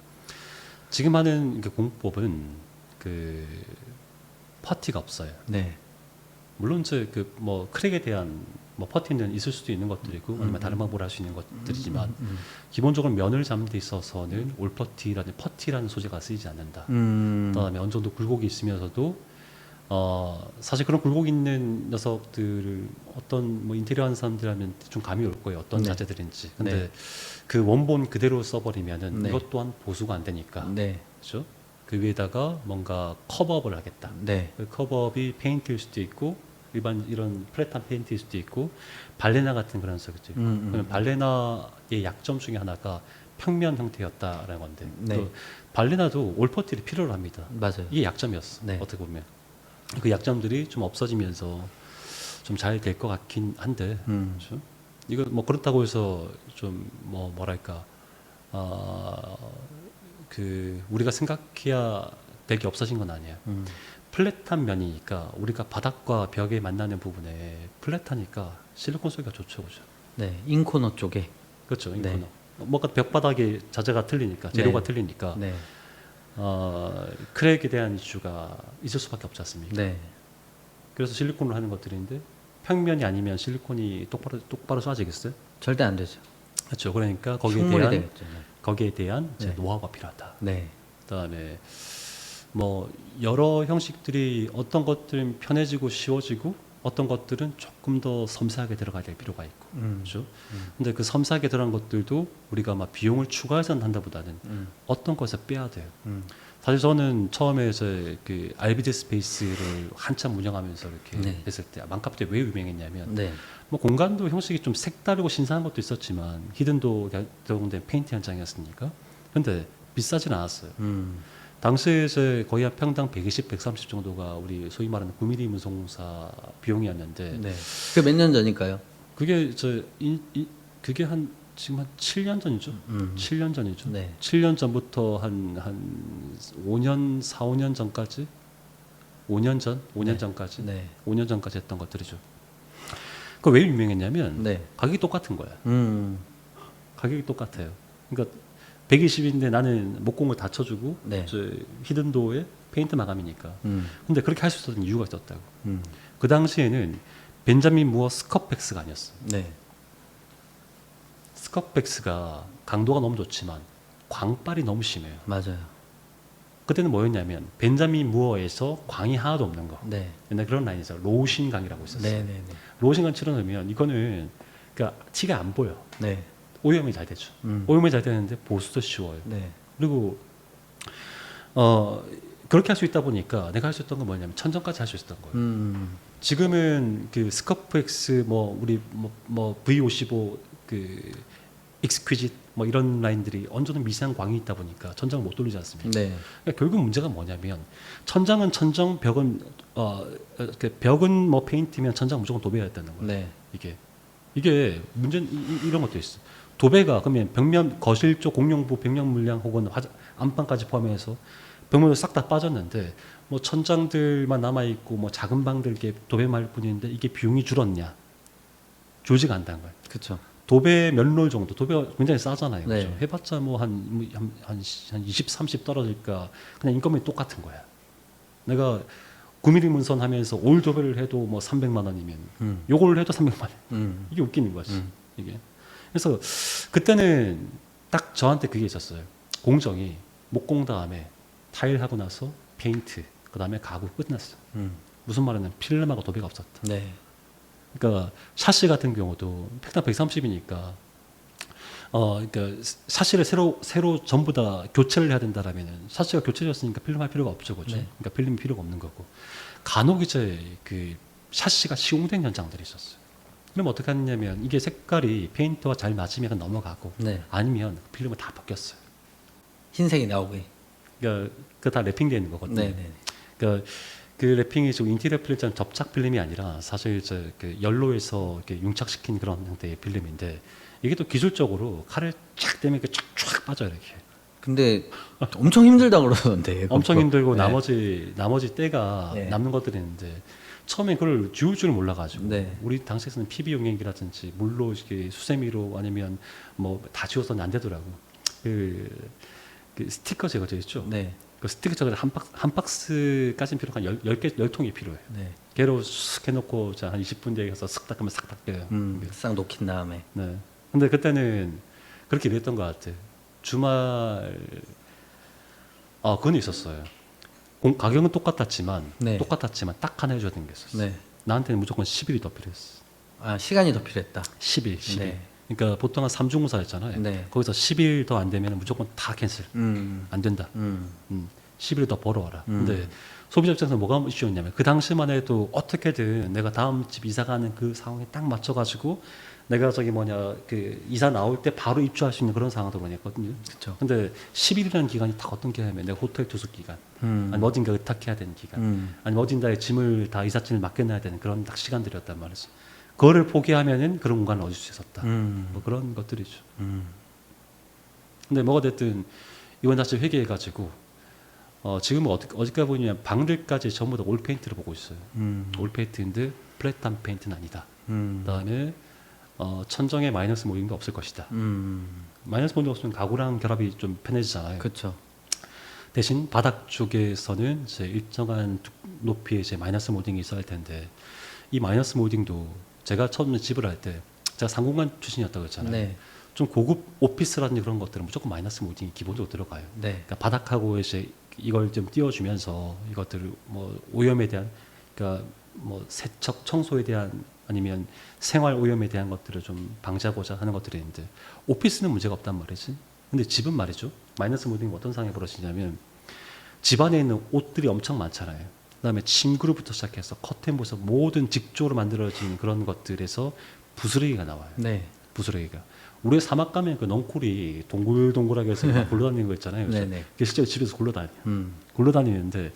지금 하는 그 공법은 퍼티가 없어요. 네. 물론 이제 뭐 크랙에 대한 뭐 퍼티는 있을 수도 있는 것들이고 아니면 다른 방법으로 할 수 있는 것들이지만 기본적으로 면을 잡는 데 있어서는 올퍼티라는 퍼티라는 소재가 쓰이지 않는다. 그다음에 어느 정도 굴곡이 있으면서도 사실 그런 굴곡 있는 녀석들을 어떤 뭐 인테리어 하는 사람들하면 좀 감이 올 거예요. 어떤 네. 자재들인지. 근데 네. 그 원본 그대로 써버리면은 네. 이것 또한 보수가 안 되니까. 네. 그렇죠? 그 위에다가 뭔가 커버업을 하겠다. 네. 그 커버업이 페인트일 수도 있고 일반 이런 플랫한 페인트일 수도 있고 발레나 같은 그런 소재죠. 그러면 발레나의 약점 중에 하나가 평면 형태였다라는 건데 네. 또 발레나도 올퍼티를 필요로 합니다. 맞아요. 이게 약점이었어. 네. 어떻게 보면 그 약점들이 좀 없어지면서 좀 잘 될 것 같긴 한데 그렇죠? 이거 뭐 그렇다고 해서 좀 뭐랄까 우리가 생각해야 될 게 없어진 건 아니에요. 플랫한 면이니까 우리가 바닥과 벽에 만나는 부분에 플랫하니까 실리콘 소리가 좋죠, 그죠? 네. 인코너 쪽에. 그렇죠, 네. 인코너. 뭔가 벽바닥의 자재가 틀리니까 재료가 네. 틀리니까 네. 크랙에 대한 이슈가 있을 수밖에 없지 않습니까? 네. 그래서 실리콘으로 하는 것들인데 평면이 아니면 실리콘이 똑바로 쏴지겠어요? 절대 안 되죠. 그렇죠. 그러니까 흉물이 되겠죠. 네. 거기에 대한 이제 네. 노하우가 필요하다. 네. 그다음에 뭐 여러 형식들이 어떤 것들은 편해지고 쉬워지고 어떤 것들은 조금 더 섬세하게 들어가야 될 필요가 있고, 그렇죠? 근데 그 섬세하게 들어간 것들도 우리가 막 비용을 추가해서 한다보다는 어떤 것을 빼야 돼요. 사실 저는 처음에 이제 그 RBD 스페이스를 한참 운영하면서 이렇게 네. 했을 때 만카페 때 왜 유명했냐면 네. 뭐 공간도 형식이 좀 색다르고 신선한 것도 있었지만 히든도 적용된 페인트 현장이었으니까 근데 비싸진 않았어요. 당시에 이제 거의 한 평당 120, 130 정도가 우리 소위 말하는 9mm 문송사 비용이었는데 네. 그 몇 년 전일까요? 그게 그게 한 지금 한 7년 전이죠. 7년 전이죠. 네. 7년 전부터 한 5년, 4, 5년 전까지 5년 네. 전까지 네. 5년 전까지 했던 것들이죠. 그 왜 유명했냐면 네. 가격이 똑같은 거야. 음. 가격이 똑같아요. 그러니까 120인데 나는 목공을 다 쳐주고 네. 저 히든도어에 페인트 마감이니까. 근데 그렇게 할 수 있었던 이유가 있었다고. 그 당시에는 벤자민 무어 스컵백스가 아니었어. 네. 스컵백스가 강도가 너무 좋지만 광빨이 너무 심해요. 맞아요. 그때는 뭐였냐면 벤자민 무어에서 광이 하나도 없는 거. 네. 옛날 그런 라인이 있어요. 로우신 강이라고 있었어요. 네. 네. 네. 로우신 강 칠해놓으면 이거는 그러니까 티가 안 보여. 네. 오염이 잘 되죠. 오염이 잘 되는데 보수도 쉬워요. 네. 그리고 그렇게 할 수 있다 보니까 내가 할 수 있던 건 뭐냐면 천정까지 할 수 있었던 거예요. 지금은 그 스커프엑스 뭐 우리 뭐 V55 그 익스퀴짓 뭐 이런 라인들이 언제든 미세한 광이 있다 보니까 천장을 못 돌리지 않습니까? 네. 그러니까 결국 문제가 뭐냐면 천장은 천정, 벽은 그 벽은 뭐 페인트면 천장 무조건 도배해야 된다는 거예요. 네. 이게 문제는 이런 것도 있어. 도배가 그러면 벽면 거실 쪽 공용부 벽면 물량 혹은 안방까지 포함해서 벽면도 싹 다 빠졌는데 뭐 천장들만 남아 있고 뭐 작은 방들 이게 도배할 뿐인데 이게 비용이 줄었냐? 줄지가 않다는 거예요. 그렇죠. 도배 몇 롤 정도, 도배가 굉장히 싸잖아요. 네. 그렇죠? 해봤자 뭐 한 20, 30 떨어질까 그냥 인건비 똑같은 거야. 내가 9mm 문선 하면서 올 도배를 해도 뭐 300만 원이면 요걸 해도 300만 원. 이게 웃기는 거지. 이게. 그래서 그때는 딱 저한테 그게 있었어요. 공정이 목공 다음에 타일 하고 나서 페인트, 그 다음에 가구 끝났어. 무슨 말이냐면 필름하고 도배가 없었다. 네. 그러니까 샤시 같은 경우도 평당 130이니까 그러니까 샤시를 새로 전부 다 교체를 해야 된다라면은 샤시가 교체되었으니까 필름할 필요가 없죠, 그렇죠? 네. 그러니까 필름이 필요가 없는 거고 간혹 이제 그 샤시가 시공된 현장들이 있었어요. 그럼 어떻게 하느냐면 이게 색깔이 페인트와 잘 맞으면 넘어가고 네. 아니면 필름을 다 벗겼어요. 흰색이 나오게. 그러니까 그 다 랩핑되어 있는 거거든요. 네. 네. 그러니까 그 랩핑이 지금 인테리어 필름처럼 접착 필름이 아니라 사실 이제 그 연로에서 이렇게 융착시킨 그런 형태의 필름인데 이게 또 기술적으로 칼을 쫙 대면 이렇게 쫙 빠져 이렇게. 근데 엄청 힘들다 그러던데. 엄청 힘들고 네. 나머지 때가 네. 남는 것들이 있는데 처음에 그걸 지울 줄을 몰라가지고 네. 우리 당시에서는 PB 용액이라든지 물로 이렇게 수세미로 아니면 뭐 다 지워서는 안 되더라고. 그 스티커 제거제 있죠. 네. 그 스티커 제거제 한 박스까지는 필요한 10통이 필요해요. 네. 걔로 쓱 해놓고 한 20분 뒤에 가서 쓱 닦으면 싹 닦여요. 싹 녹인 다음에. 네. 근데 그때는 그렇게 일했던 것 같아. 주말 그건 있었어요. 가격은 똑같았지만 네. 딱 하나 해줘야 되는 게 있었어. 네. 나한테는 무조건 10일이 더 필요했어. 아, 시간이 더 필요했다. 10일. 네. 그러니까 보통 한 3중무사였잖아요. 네. 거기서 10일 더 안 되면 무조건 다 캔슬. 안 된다. 10일 더 벌어와라. 근데 소비자 입장에서 뭐가 이슈였냐면 그 당시만 해도 어떻게든 내가 다음 집 이사 가는 그 상황에 딱 맞춰가지고 내가 그 이사 나올 때 바로 입주할 수 있는 그런 상황도 보냈거든요. 그렇죠. 근데 10일이라는 기간이 딱 어떤 기간이면 내가 호텔 투숙 기간, 아니면 어딘가 의탁해야 되는 기간, 아니면 어딘가에 짐을 다 이삿짐을 맡겨놔야 되는 그런 딱 시간들이었단 말이죠. 그거를 포기하면은 그런 공간을 얻을 수 있었다. 뭐 그런 것들이죠. 근데 뭐가 됐든 이번 다시 회개해가지고 지금은 어디까지 보냐면 방들까지 전부 다 올 페인트를 보고 있어요. 올 페인트인데 플랫한 페인트는 아니다. 그다음에 천정에 마이너스 모딩도 없을 것이다. 마이너스 모딩 없으면 가구랑 결합이 좀 편해지잖아요. 그렇죠. 대신 바닥 쪽에서는 이제 일정한 높이의 이제 마이너스 모딩이 있어야 할 텐데 이 마이너스 모딩도 제가 처음에 집을 할 때 제가 상공관 출신이었다고 했잖아요. 네. 좀 고급 오피스라든지 그런 것들은 무조건 마이너스 모딩이 기본적으로 들어가요. 네. 그러니까 바닥하고 이제 이걸 좀 띄워주면서 이것들을 뭐 오염에 대한 그러니까 뭐 세척 청소에 대한 아니면 생활 오염에 대한 것들을 좀 방지하고자 하는 것들이 있는데 오피스는 문제가 없단 말이지. 근데 집은 말이죠. 마이너스 모딩이 어떤 상황이 벌어지냐면 집 안에 있는 옷들이 엄청 많잖아요. 그다음에 침구로부터 시작해서 커튼부터 모든 직조로 만들어진 그런 것들에서 부스러기가 나와요. 네. 부스러기가. 우리 사막 가면 그 넝쿨이 동글동글하게 해서 막 굴러다니는 거 있잖아요. 그죠? 네네. 그게 실제로 집에서 굴러다녀요. 굴러다니는데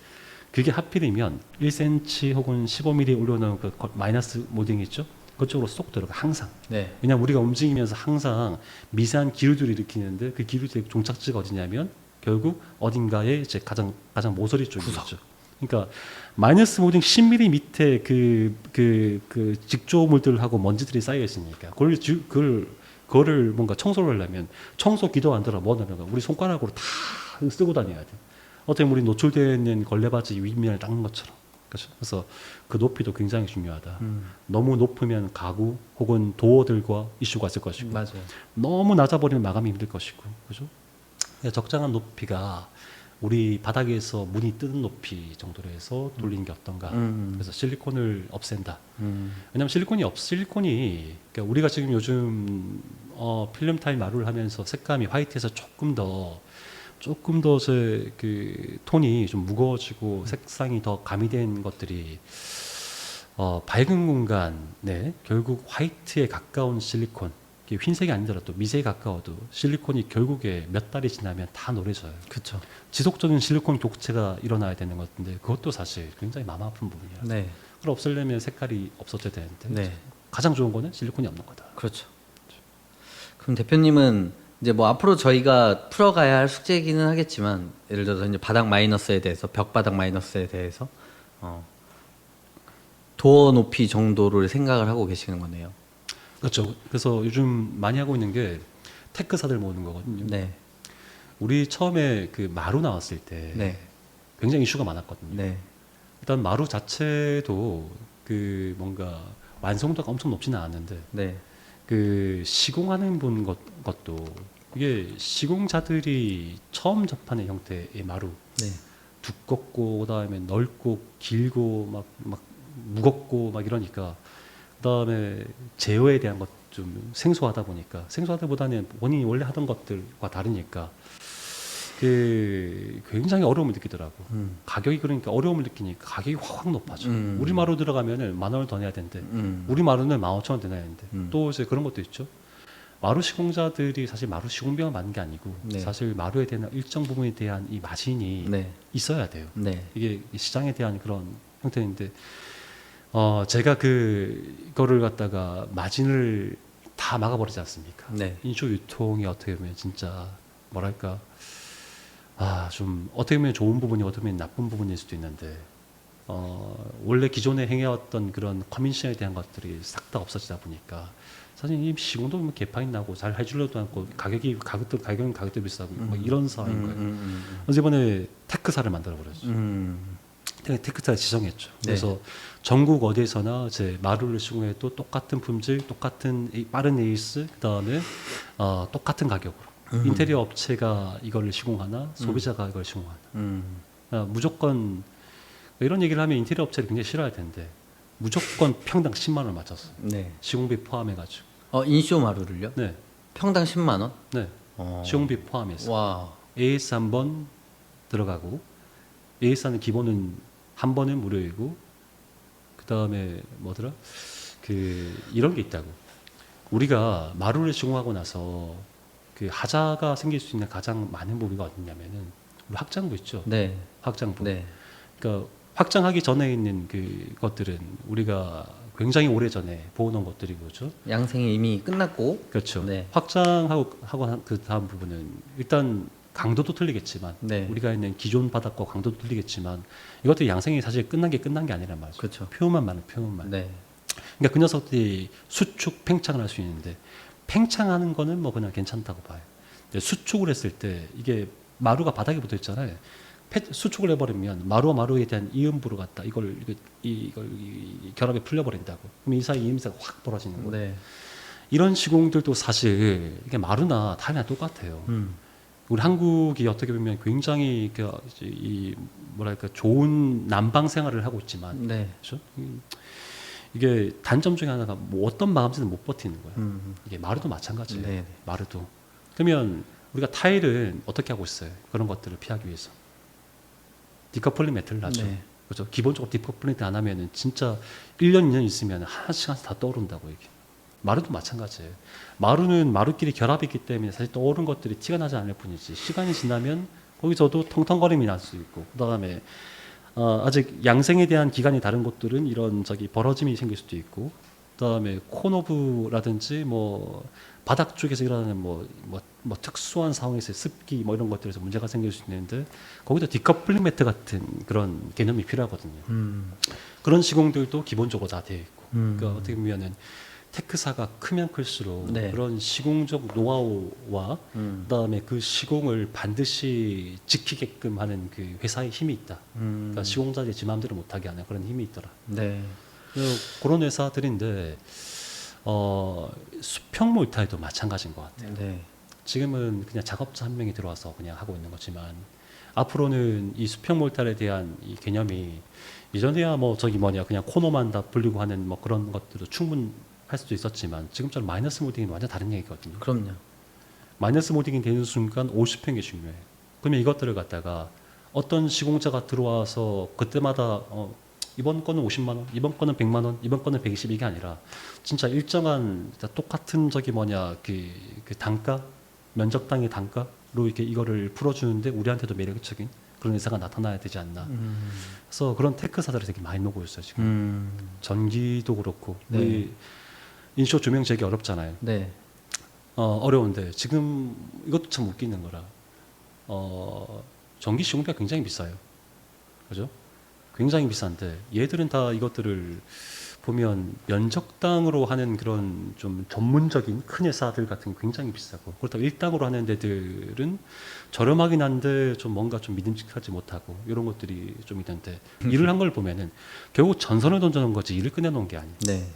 그게 하필이면 1cm 혹은 15mm 올려놓은 그 마이너스 모딩 있죠? 그쪽으로 쏙 들어가 항상. 네. 왜냐하면 우리가 움직이면서 항상 미세한 기류들을 일으키는데 그 기류들의 종착지가 어디냐면 결국 어딘가에 이제 가장 모서리 쪽이죠. 그러니까 마이너스 모딩 10mm 밑에 그 직조물들하고 먼지들이 쌓여 있으니까 그거를 뭔가 청소를 하려면 청소기도 안 들어 뭐 하는가 우리 손가락으로 다 쓰고 다녀야 돼. 어떻게 보면 우리 노출되어 있는 걸레바지 윗면을 닦는 것처럼. 그렇죠? 그래서 그 높이도 굉장히 중요하다. 너무 높으면 가구 혹은 도어들과 이슈가 있을 것이고 맞아요. 너무 낮아버리면 마감이 힘들 것이고 그죠? 적정한 높이가 우리 바닥에서 문이 뜨는 높이 정도로 해서 돌리는 게 어떤가. 그래서 실리콘을 없앤다. 왜냐하면 실리콘이 그러니까 우리가 지금 요즘 필름 타일 마루를 하면서 색감이 화이트에서 조금 더 그 톤이 좀 무거워지고 색상이 더 가미된 것들이 밝은 공간에 결국 화이트에 가까운 실리콘, 흰색이 아니더라도 미세에 가까워도 실리콘이 결국에 몇 달이 지나면 다 노래져요. 그렇죠. 지속적인 실리콘 교체가 일어나야 되는 것 같은데 그것도 사실 굉장히 마음 아픈 부분이라. 네. 그걸 없애려면 색깔이 없어져야 되는데 네. 가장 좋은 거는 실리콘이 없는 거다. 그렇죠. 그럼 대표님은 이제 뭐 앞으로 저희가 풀어가야 할 숙제이기는 하겠지만 예를 들어서 이제 바닥 마이너스에 대해서 벽바닥 마이너스에 대해서 도어 높이 정도를 생각을 하고 계시는 거네요. 그렇죠. 그래서 요즘 많이 하고 있는 게 테크사들 모으는 거거든요. 네. 우리 처음에 그 마루 나왔을 때 네. 굉장히 이슈가 많았거든요. 네. 일단 마루 자체도 그 뭔가 완성도가 엄청 높지는 않았는데 네. 그 시공하는 분 것도 이게 시공자들이 처음 접하는 형태의 마루 네. 두껍고 그다음에 넓고 길고 막 무겁고 막 이러니까 그다음에 제어에 대한 것 좀 생소하다 보다는 본인이 원래 하던 것들과 다르니까 그 굉장히 어려움을 느끼더라고. 가격이 그러니까 어려움을 느끼니까 가격이 확 높아져. 우리 마루 들어가면은 10,000원을 더 내야 되는데 우리 마루는 15,000원 더 내야 되는데 또 이제 그런 것도 있죠. 마루 시공자들이 사실 마루 시공비만 받는 게 아니고 네. 사실 마루에 대한 일정 부분에 대한 이 마진이 네. 있어야 돼요. 네. 이게 시장에 대한 그런 형태인데 제가 그거를 갖다가 마진을 다 막아버리지 않습니까? 네. 인쇼 유통이 어떻게 보면 진짜 뭐랄까 좀 어떻게 보면 좋은 부분이 어떻게 보면 나쁜 부분일 수도 있는데 원래 기존에 행해왔던 그런 커미션에 대한 것들이 싹 다 없어지다 보니까 사실 이 시공도 보면 개판이 나고 잘 해주려도 않고 가격은 가격도 비싸고 뭐 이런 상황인 거예요. 그래서 이번에 테크사를 만들어 버렸죠. 테크사를 지정했죠. 네. 그래서 전국 어디에서나 이제 마루를 시공해도 똑같은 품질, 똑같은 빠른 에이스, 그다음에 똑같은 가격으로 인테리어 업체가 이걸 시공하나 소비자가 이걸 시공하나 무조건 이런 얘기를 하면 인테리어 업체를 굉장히 싫어할 텐데 무조건 평당 10만 원 맞췄어. 네. 시공비 포함해가지고. 인쇼 마루를요? 네, 평당 10만 원? 네. 시공비 포함해서 와. AS 한 번 들어가고 AS는 기본은 한 번은 무료이고 그 다음에 뭐더라? 이런 게 있다고. 우리가 마루를 시공하고 나서 그 하자가 생길 수 있는 가장 많은 부위가 어디냐면은 우리 확장부 있죠. 네. 확장부. 네. 그러니까 확장하기 전에 있는 그 것들은 우리가 굉장히 오래 전에 보호놓은 것들이고 그렇죠. 양생이 이미 끝났고. 그렇죠. 네. 확장하고 그 다음 부분은 일단 강도도 틀리겠지만 네. 우리가 있는 기존 바닥과 강도도 틀리겠지만 이것들이 양생이 사실 끝난 게 아니란 말이죠. 그렇죠. 표현만. 네. 그러니까 그 녀석들이 수축, 팽창을 할 수 있는데 팽창하는 거는 뭐 그냥 괜찮다고 봐요. 근데 수축을 했을 때 이게 마루가 바닥에 붙어 있잖아요. 수축을 해버리면 마루와 마루에 대한 이음부를 갖다 이걸 결합에 풀려버린다고. 그럼 이 사이 이음새가 확 벌어지는 거예요. 네. 이런 시공들도 사실 이게 마루나 타일이나 똑같아요. 우리 한국이 어떻게 보면 굉장히 이 뭐랄까 좋은 난방 생활을 하고 있지만 네. 그렇죠? 이게 단점 중에 하나가 뭐 어떤 마감재는 못 버티는 거예요. 이게 마루도 마찬가지예요. 네. 마루도. 그러면 우리가 타일은 어떻게 하고 있어요? 그런 것들을 피하기 위해서 디커플링 매트를 놔죠. 네. 그렇죠. 기본적으로 디커플링 안 하면은 진짜 1년 2년 있으면 하나씩 다 떠오른다고 이게. 마루도 마찬가지예요. 마루는 마루끼리 결합이 있기 때문에 사실 떠오른 것들이 티가 나지 않을 뿐이지 시간이 지나면 거기서도 텅텅거림이 날 수 있고 그다음에 아직 양생에 대한 기간이 다른 곳들은 이런 벌어짐이 생길 수도 있고 그다음에 코너브라든지 뭐 바닥 쪽에서 일어나는 뭐 특수한 상황에서 습기 뭐 이런 것들에서 문제가 생길 수 있는데 거기다 디커플링 매트 같은 그런 개념이 필요하거든요. 그런 시공들도 기본적으로 다 되어 있고 그러니까 어떻게 보면은 테크사가 크면 클수록 네. 그런 시공적 노하우와 그다음에 그 시공을 반드시 지키게끔 하는 그 회사의 힘이 있다. 그러니까 시공자들이 지 마음대로 못하게 하는 그런 힘이 있더라. 네. 그런 회사들인데 수평 몰타에도 마찬가지인 것 같아요. 네. 지금은 그냥 작업자 한 명이 들어와서 그냥 하고 있는 거지만 앞으로는 이 수평 몰타에 대한 이 개념이 이전에야 그냥 코너만 다 불리고 하는 뭐 그런 것들도 충분할 수도 있었지만 지금처럼 마이너스 몰딩은 완전 다른 얘기거든요. 그럼요. 마이너스 몰딩이 되는 순간 50평이 중요해요. 그러면 이것들을 갖다가 어떤 시공자가 들어와서 그때마다 이번 거는 50만 원, 이번 거는 100만 원, 이번 거는 120 이게 아니라 진짜 일정한 똑같은 그 단가, 면적당의 단가로 이렇게 이거를 풀어주는데 우리한테도 매력적인 그런 회사가 나타나야 되지 않나. 그래서 그런 테크사들이 되게 많이 녹고 있어요 지금. 전기도 그렇고 네. 우리 인쇼 조명 재기 어렵잖아요. 네. 어려운데 지금 이것도 참 웃기는 거라. 전기 시공비가 굉장히 비싸요. 그죠? 굉장히 비싼데 얘들은 다 이것들을 보면 면적당으로 하는 그런 좀 전문적인 큰 회사들 같은 게 굉장히 비싸고 그렇다고 일당으로 하는 데들은 저렴하긴 한데 좀 뭔가 좀 믿음직하지 못하고 이런 것들이 좀 있는데 일을 한 걸 보면은 결국 전선을 던져놓은 거지 일을 꺼내놓은 게 아니에요. 네.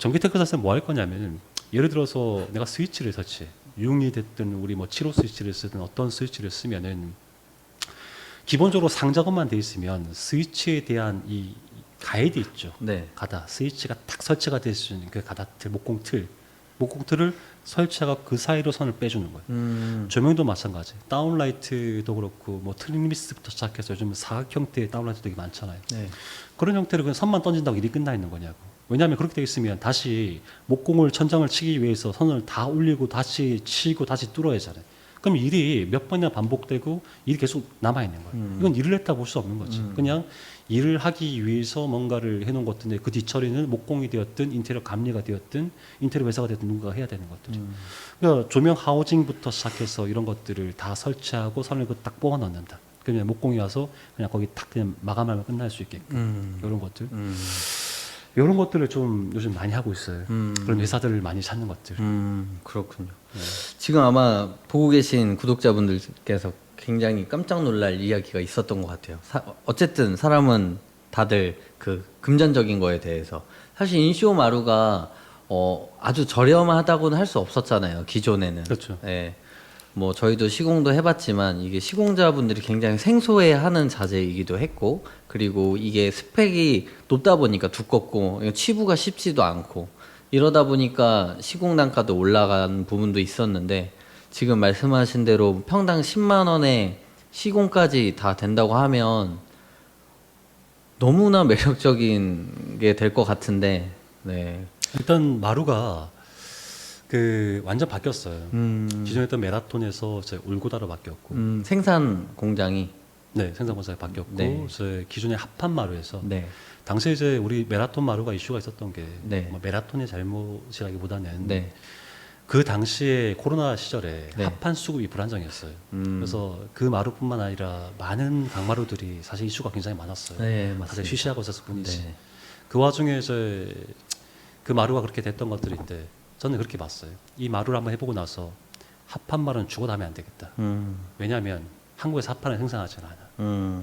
전기테크 사서 뭐 할 거냐면은 예를 들어서 내가 스위치를 설치해 6이 됐든 우리 뭐 7호 스위치를 쓰든 어떤 스위치를 쓰면은 기본적으로 상작업만 돼 있으면 스위치에 대한 이 가이드 있죠. 네. 가다 스위치가 딱 설치가 될 수 있는 그 가다틀 목공틀을 설치하고 그 사이로 선을 빼주는 거예요. 조명도 마찬가지. 다운라이트도 그렇고 뭐 트림미스부터 시작해서 요즘 사각 형태의 다운라이트 되게 많잖아요. 네. 그런 형태로 그냥 선만 던진다고 일이 끝나 있는 거냐고. 왜냐하면 그렇게 돼 있으면 다시 목공을 천장을 치기 위해서 선을 다 올리고 다시 치고 다시 뚫어야 하잖아요. 그럼 일이 몇 번이나 반복되고 일이 계속 남아 있는 거예요. 이건 일을 했다 볼 수 없는 거지. 그냥 일을 하기 위해서 뭔가를 해놓은 것들인데 그 뒤처리는 목공이 되었든 인테리어 감리가 되었든 인테리어 회사가 되었든 누군가 해야 되는 것들이. 그러니까 조명 하우징부터 시작해서 이런 것들을 다 설치하고 선을 딱 뽑아 넣는다. 그러면 목공이 와서 그냥 거기 딱 그냥 마감하면 끝날 수 있게끔 이런 것들. 이런 것들을 좀 요즘 많이 하고 있어요. 그런 회사들을 많이 찾는 것들. 그렇군요. 네. 지금 아마 보고 계신 구독자분들께서 굉장히 깜짝 놀랄 이야기가 있었던 것 같아요. 어쨌든 사람은 다들 그 금전적인 거에 대해서 사실 인쇼 마루가 아주 저렴하다고는 할 수 없었잖아요. 기존에는. 그렇죠. 예. 뭐 저희도 시공도 해봤지만 이게 시공자분들이 굉장히 생소해하는 자재이기도 했고 그리고 이게 스펙이 높다 보니까 두껍고 치부가 쉽지도 않고 이러다 보니까 시공 단가도 올라간 부분도 있었는데 지금 말씀하신 대로 평당 10만 원에 시공까지 다 된다고 하면 너무나 매력적인 게 될 것 같은데 네. 일단 마루가 완전 바뀌었어요. 기존에 있던 메라톤에서 이제 울고다로 바뀌었고, 생산 공장이 네 생산 공사가 바뀌었고, 네. 이제 기존의 합판 마루에서 네. 당시에 이제 우리 메라톤 마루가 이슈가 있었던 게 네. 뭐 메라톤의 잘못이라기보다는 네. 그 당시에 코로나 시절에 네. 합판 수급이 불안정했어요. 그래서 그 마루뿐만 아니라 많은 강마루들이 사실 이슈가 굉장히 많았어요. 네, 다들 맞습니다. 쉬쉬하고 있었을 뿐이지. 네. 그 와중에 이제 그 마루가 그렇게 됐던 것들인데 저는 그렇게 봤어요. 이 마루를 한번 해보고 나서 합판 마루는 죽어나면 안 되겠다. 왜냐하면 한국에서 합판을 생산하지 않아.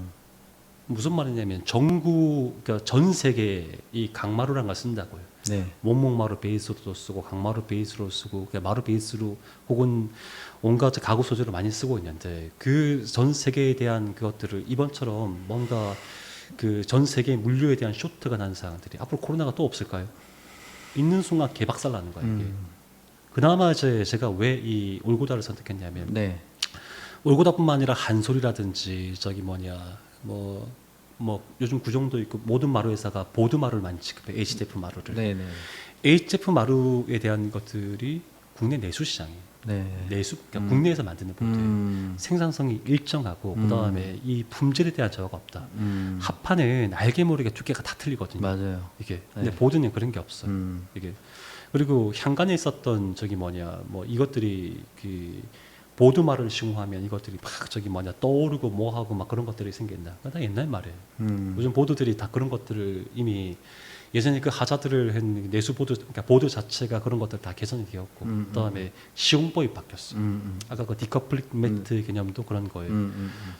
무슨 말이냐면 전국 그러니까 전 세계에 이 강마루란 걸 쓴다고요. 네. 원목마루 베이스로도 쓰고 강마루 베이스로 쓰고 그냥 마루 베이스로 혹은 온갖 가구 소재로 많이 쓰고 있는데 그 전 세계에 대한 그것들을 이번처럼 뭔가 그 전 세계 물류에 대한 쇼트가 난 상황들이 앞으로 코로나가 또 없을까요? 있는 순간 개박살 나는 거예요. 이게. 그나마 이제 제가 왜 이 올고다를 선택했냐면 네. 올고다뿐만 아니라 한솔이라든지 저기 뭐냐 뭐 요즘 구정도 있고 모든 마루 회사가 보드 마루를 많이 지급해 HDF 마루를 네, 네. HDF 마루에 대한 것들이 국내 내수 시장이에요. 네. 내수 그러니까 국내에서 만드는 보드 생산성이 일정하고 그다음에 이 품질에 대한 저하가 없다. 합판은 알게 모르게 두께가 다 틀리거든요. 맞아요. 이게 근데 네. 보드는 그런 게 없어요. 이게 그리고 향간에 있었던 저기 뭐냐 뭐 이것들이 그 보드 말을 시공하면 이것들이 막 저기 뭐냐 떠오르고 뭐하고 막 그런 것들이 생긴다. 다 옛날 말이에요. 요즘 보드들이 다 그런 것들을 이미 예전에 그 하자들을 했는 내수 보드 그러니까 보드 자체가 그런 것들 다 개선이 되었고 그다음에 시공법이 바뀌었어. 아까 그 디커플링 매트 개념도 그런 거예요.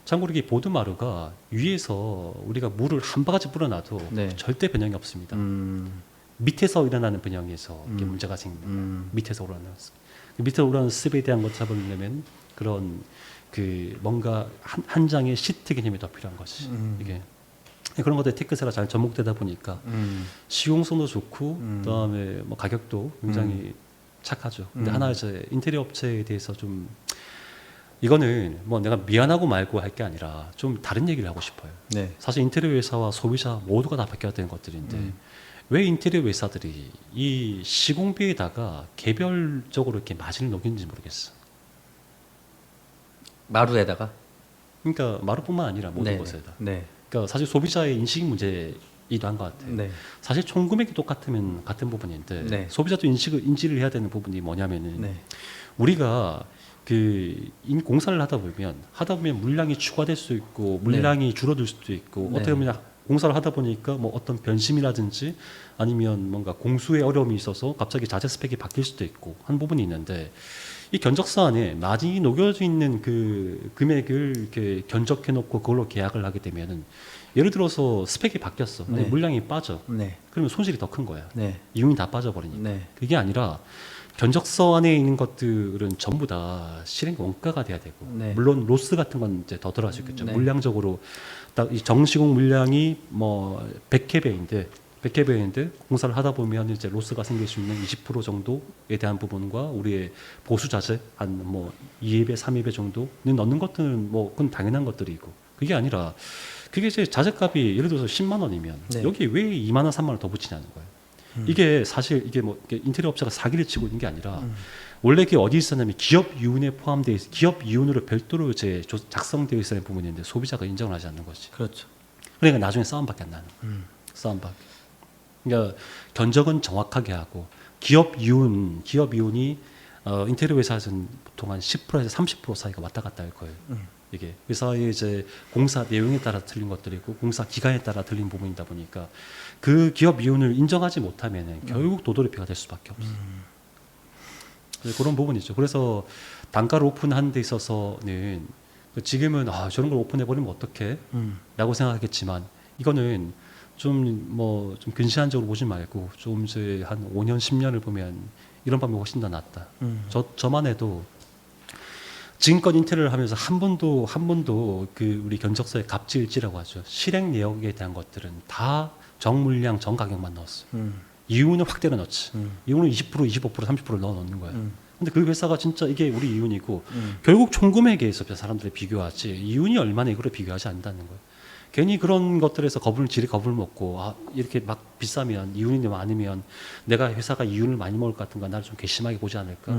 참고로 이 보드 마루가 위에서 우리가 물을 한 바가지 뿌려놔도 네. 절대 변형이 없습니다. 밑에서 일어나는 변형에서 이게 문제가 생깁니다. 밑에서 일어나는 밑에서 일어나는 습에 대한 것 잡으려면 그런 그 뭔가 한 장의 시트 개념이 더 필요한 것이 이게 그런 것들 테크세가 잘 접목되다 보니까 시용성도 좋고 그다음에 뭐 가격도 굉장히 착하죠. 근데 하나 이제 인테리어 업체에 대해서 좀 이거는 뭐 내가 미안하고 말고 할 게 아니라 좀 다른 얘기를 하고 싶어요. 네. 사실 인테리어 회사와 소비자 모두가 다 바뀌어야 되는 것들인데 왜 인테리어 회사들이 이 시공비에다가 개별적으로 이렇게 마진을 녹이는지 모르겠어. 마루에다가. 그러니까 마루뿐만 아니라 모든 네. 것에다. 네. 그러니까 사실 소비자의 인식 문제이기도 한 것 같아요. 네. 사실 총 금액이 똑같으면 같은 부분인데 네. 소비자도 인지를 해야 되는 부분이 뭐냐면은 네. 우리가 그 공사를 하다 보면 물량이 추가될 수 있고 물량이 줄어들 수도 있고 네. 어떻게 보면 공사를 하다 보니까 뭐 어떤 변심이라든지 아니면 뭔가 공수의 어려움이 있어서 갑자기 자재 스펙이 바뀔 수도 있고 한 부분이 있는데 이 견적서 안에 마진이 녹여져 있는 그 금액을 이렇게 견적해 놓고 그걸로 계약을 하게 되면은 예를 들어서 스펙이 바뀌었어. 아니 네. 물량이 빠져. 네. 그러면 손실이 더 큰 거야. 네. 이윤이 다 빠져버리니까. 네. 그게 아니라 견적서 안에 있는 것들은 전부 다 실행 원가가 돼야 되고 네. 물론 로스 같은 건 이제 더 들어갈 수 있겠죠. 네. 물량적으로 딱 이 정시공 물량이 뭐 100개배인데 공사를 하다 보면 이제 로스가 생길 수 있는 20% 정도에 대한 부분과 우리의 보수 자재 한 뭐 2배, 3배 정도는 넣는 것들은 뭐 그건 당연한 것들이고 그게 아니라 그게 이제 자재값이 예를 들어서 10만 원이면 네. 여기에 왜 2만 원, 3만 원 더 붙이냐는 거예요. 이게 사실 이게 뭐 이게 인테리어 업체가 사기를 치고 있는 게 아니라 원래 그게 어디 있었냐면 기업 이윤에 포함되어 있어 기업 이윤으로 별도로 이제 작성되어 있어야 할 부분인데 소비자가 인정을 하지 않는 거지. 그렇죠. 그러니까 나중에 싸움밖에 안 나는 거야. 싸움밖에. 그러니까 견적은 정확하게 하고 기업 이윤이 인테리어 회사에서는 보통 한 10%에서 30% 사이가 왔다 갔다 할 거예요. 이게 회사의 이제 공사 내용에 따라 틀린 것들이고 공사 기간에 따라 틀린 부분이다 보니까 그 기업 이윤을 인정하지 못하면 결국 도돌이표가 될 수밖에 없어. 그런 부분이죠. 그래서 단가를 오픈하는 데 있어서는 지금은 저런 걸 오픈해 버리면 어떡해? 라고 생각하겠지만 이거는 좀 근시안적으로 보지 말고 좀 이제 한 5년 10년을 보면 이런 방법이 훨씬 더 낫다. 저만 해도 지금껏 인테리어를 하면서 한 번도 그 우리 견적서에 갑질일지라고 하죠. 실행 내역에 대한 것들은 다 정물량 정가격만 넣었어요. 이윤을 확 때려 넣지. 이윤을 20%, 25%, 30%를 넣어 놓는 거야. 근데 그 회사가 진짜 이게 우리 이윤이고 결국 총금액에 있어 사람들이 비교하지 이윤이 얼마나 이거를 비교하지 않는다는 거예요. 괜히 그런 것들에서 겁을 먹고 이렇게 막 비싸면 이윤이 많으면 내가 회사가 이윤을 많이 먹을 것 같은가 나를 좀 괘씸하게 보지 않을까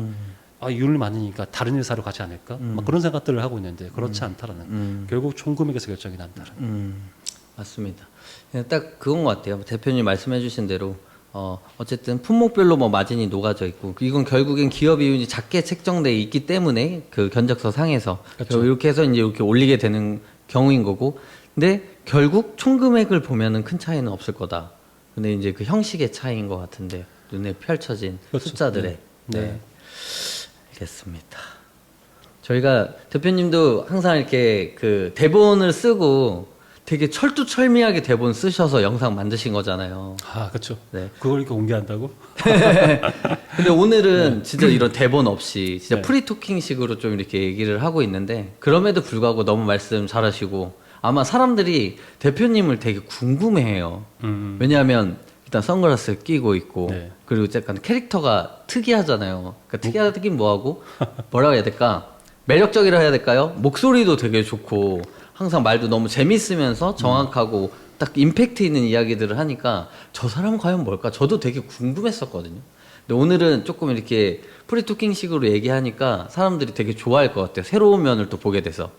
이윤을 많으니까 다른 회사로 가지 않을까 막 그런 생각들을 하고 있는데 그렇지 않다라는 결국 총금액에서 결정이 난다라는 맞습니다. 그냥 딱 그건 것 같아요. 대표님 말씀해주신 대로 어쨌든 품목별로 뭐 마진이 녹아져 있고 이건 결국엔 기업 이윤이 작게 책정돼 있기 때문에 그 견적서 상에서 그렇죠. 이렇게 해서 이제 이렇게 올리게 되는 경우인 거고 근데 결국 총 금액을 보면은 큰 차이는 없을 거다. 근데 이제 그 형식의 차이인 것 같은데 눈에 펼쳐진 그렇죠. 숫자들의 네. 알겠습니다. 저희가 대표님도 항상 이렇게 그 대본을 쓰고 되게 철두철미하게 대본 쓰셔서 영상 만드신 거잖아요. 아, 그렇죠. 네. 그걸 이렇게 공개한다고? 근데 오늘은 진짜 이런 대본 없이 진짜 네. 프리토킹식으로 좀 이렇게 얘기를 하고 있는데 그럼에도 불구하고 너무 말씀 잘하시고 아마 사람들이 대표님을 되게 궁금해해요. 왜냐하면 일단 선글라스 끼고 있고 네. 그리고 약간 캐릭터가 특이하잖아요. 그러니까 특이하긴 뭐하고 뭐라고 해야 될까? 매력적이라 해야 될까요? 목소리도 되게 좋고 항상 말도 너무 재밌으면서 정확하고 딱 임팩트 있는 이야기들을 하니까 저 사람은 과연 뭘까? 저도 되게 궁금했었거든요. 근데 오늘은 조금 이렇게 프리토킹식으로 얘기하니까 사람들이 되게 좋아할 것 같아요. 새로운 면을 또 보게 돼서.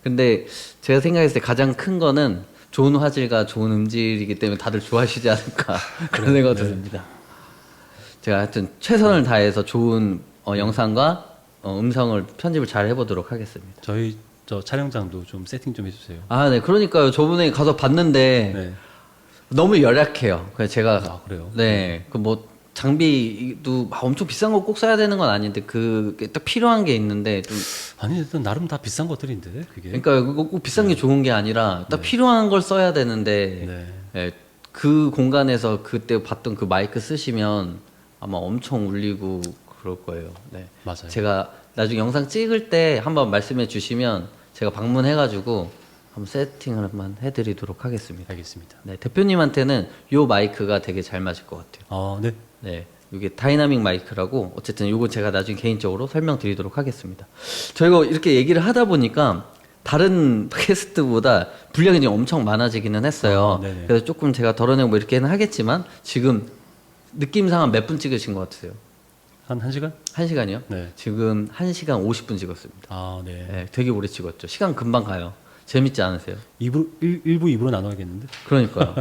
근데 제가 생각했을 때 가장 큰 거는 좋은 화질과 좋은 음질이기 때문에 다들 좋아하시지 않을까 그런 생각도 듭니다. 제가 하여튼 최선을 다해서 좋은 영상과 음성을 편집을 잘 해보도록 하겠습니다. 저희 저 촬영장도 좀 세팅 좀 해주세요. 아, 네. 그러니까요. 저번에 가서 봤는데 네. 너무 열악해요. 그래서 제가 아, 그래요? 네. 그 뭐 장비도 막 엄청 비싼 거 꼭 써야 되는 건 아닌데 그게 딱 필요한 게 있는데 좀 아니, 일단 나름 다 비싼 것들인데 그게. 그러니까 그거 꼭 비싼 게 좋은 게 아니라 딱 필요한 걸 써야 되는데 네. 예, 그 공간에서 그때 봤던 그 마이크 쓰시면 아마 엄청 울리고 그럴 거예요. 네. 맞아요. 제가 나중에 영상 찍을 때 한번 말씀해 주시면 제가 방문해가지고 한번 세팅을 한번 해드리도록 하겠습니다. 알겠습니다. 네, 대표님한테는 요 마이크가 되게 잘 맞을 것 같아요. 아, 네. 네, 이게 다이나믹 마이크라고 어쨌든 요거 제가 나중에 개인적으로 설명드리도록 하겠습니다. 저희가 이렇게 얘기를 하다 보니까 다른 팟캐스트보다 분량이 좀 엄청 많아지기는 했어요. 아, 네네. 그래서 조금 제가 덜어내고 뭐 이렇게는 하겠지만 지금 느낌상 한 몇 분 찍으신 것 같으세요? 한 1시간? 1시간이요? 네. 지금 1시간 50분 찍었습니다. 아, 네. 네, 되게 오래 찍었죠. 시간 금방 가요. 재밌지 않으세요? 1부, 2부로 나눠야겠는데? 그러니까요.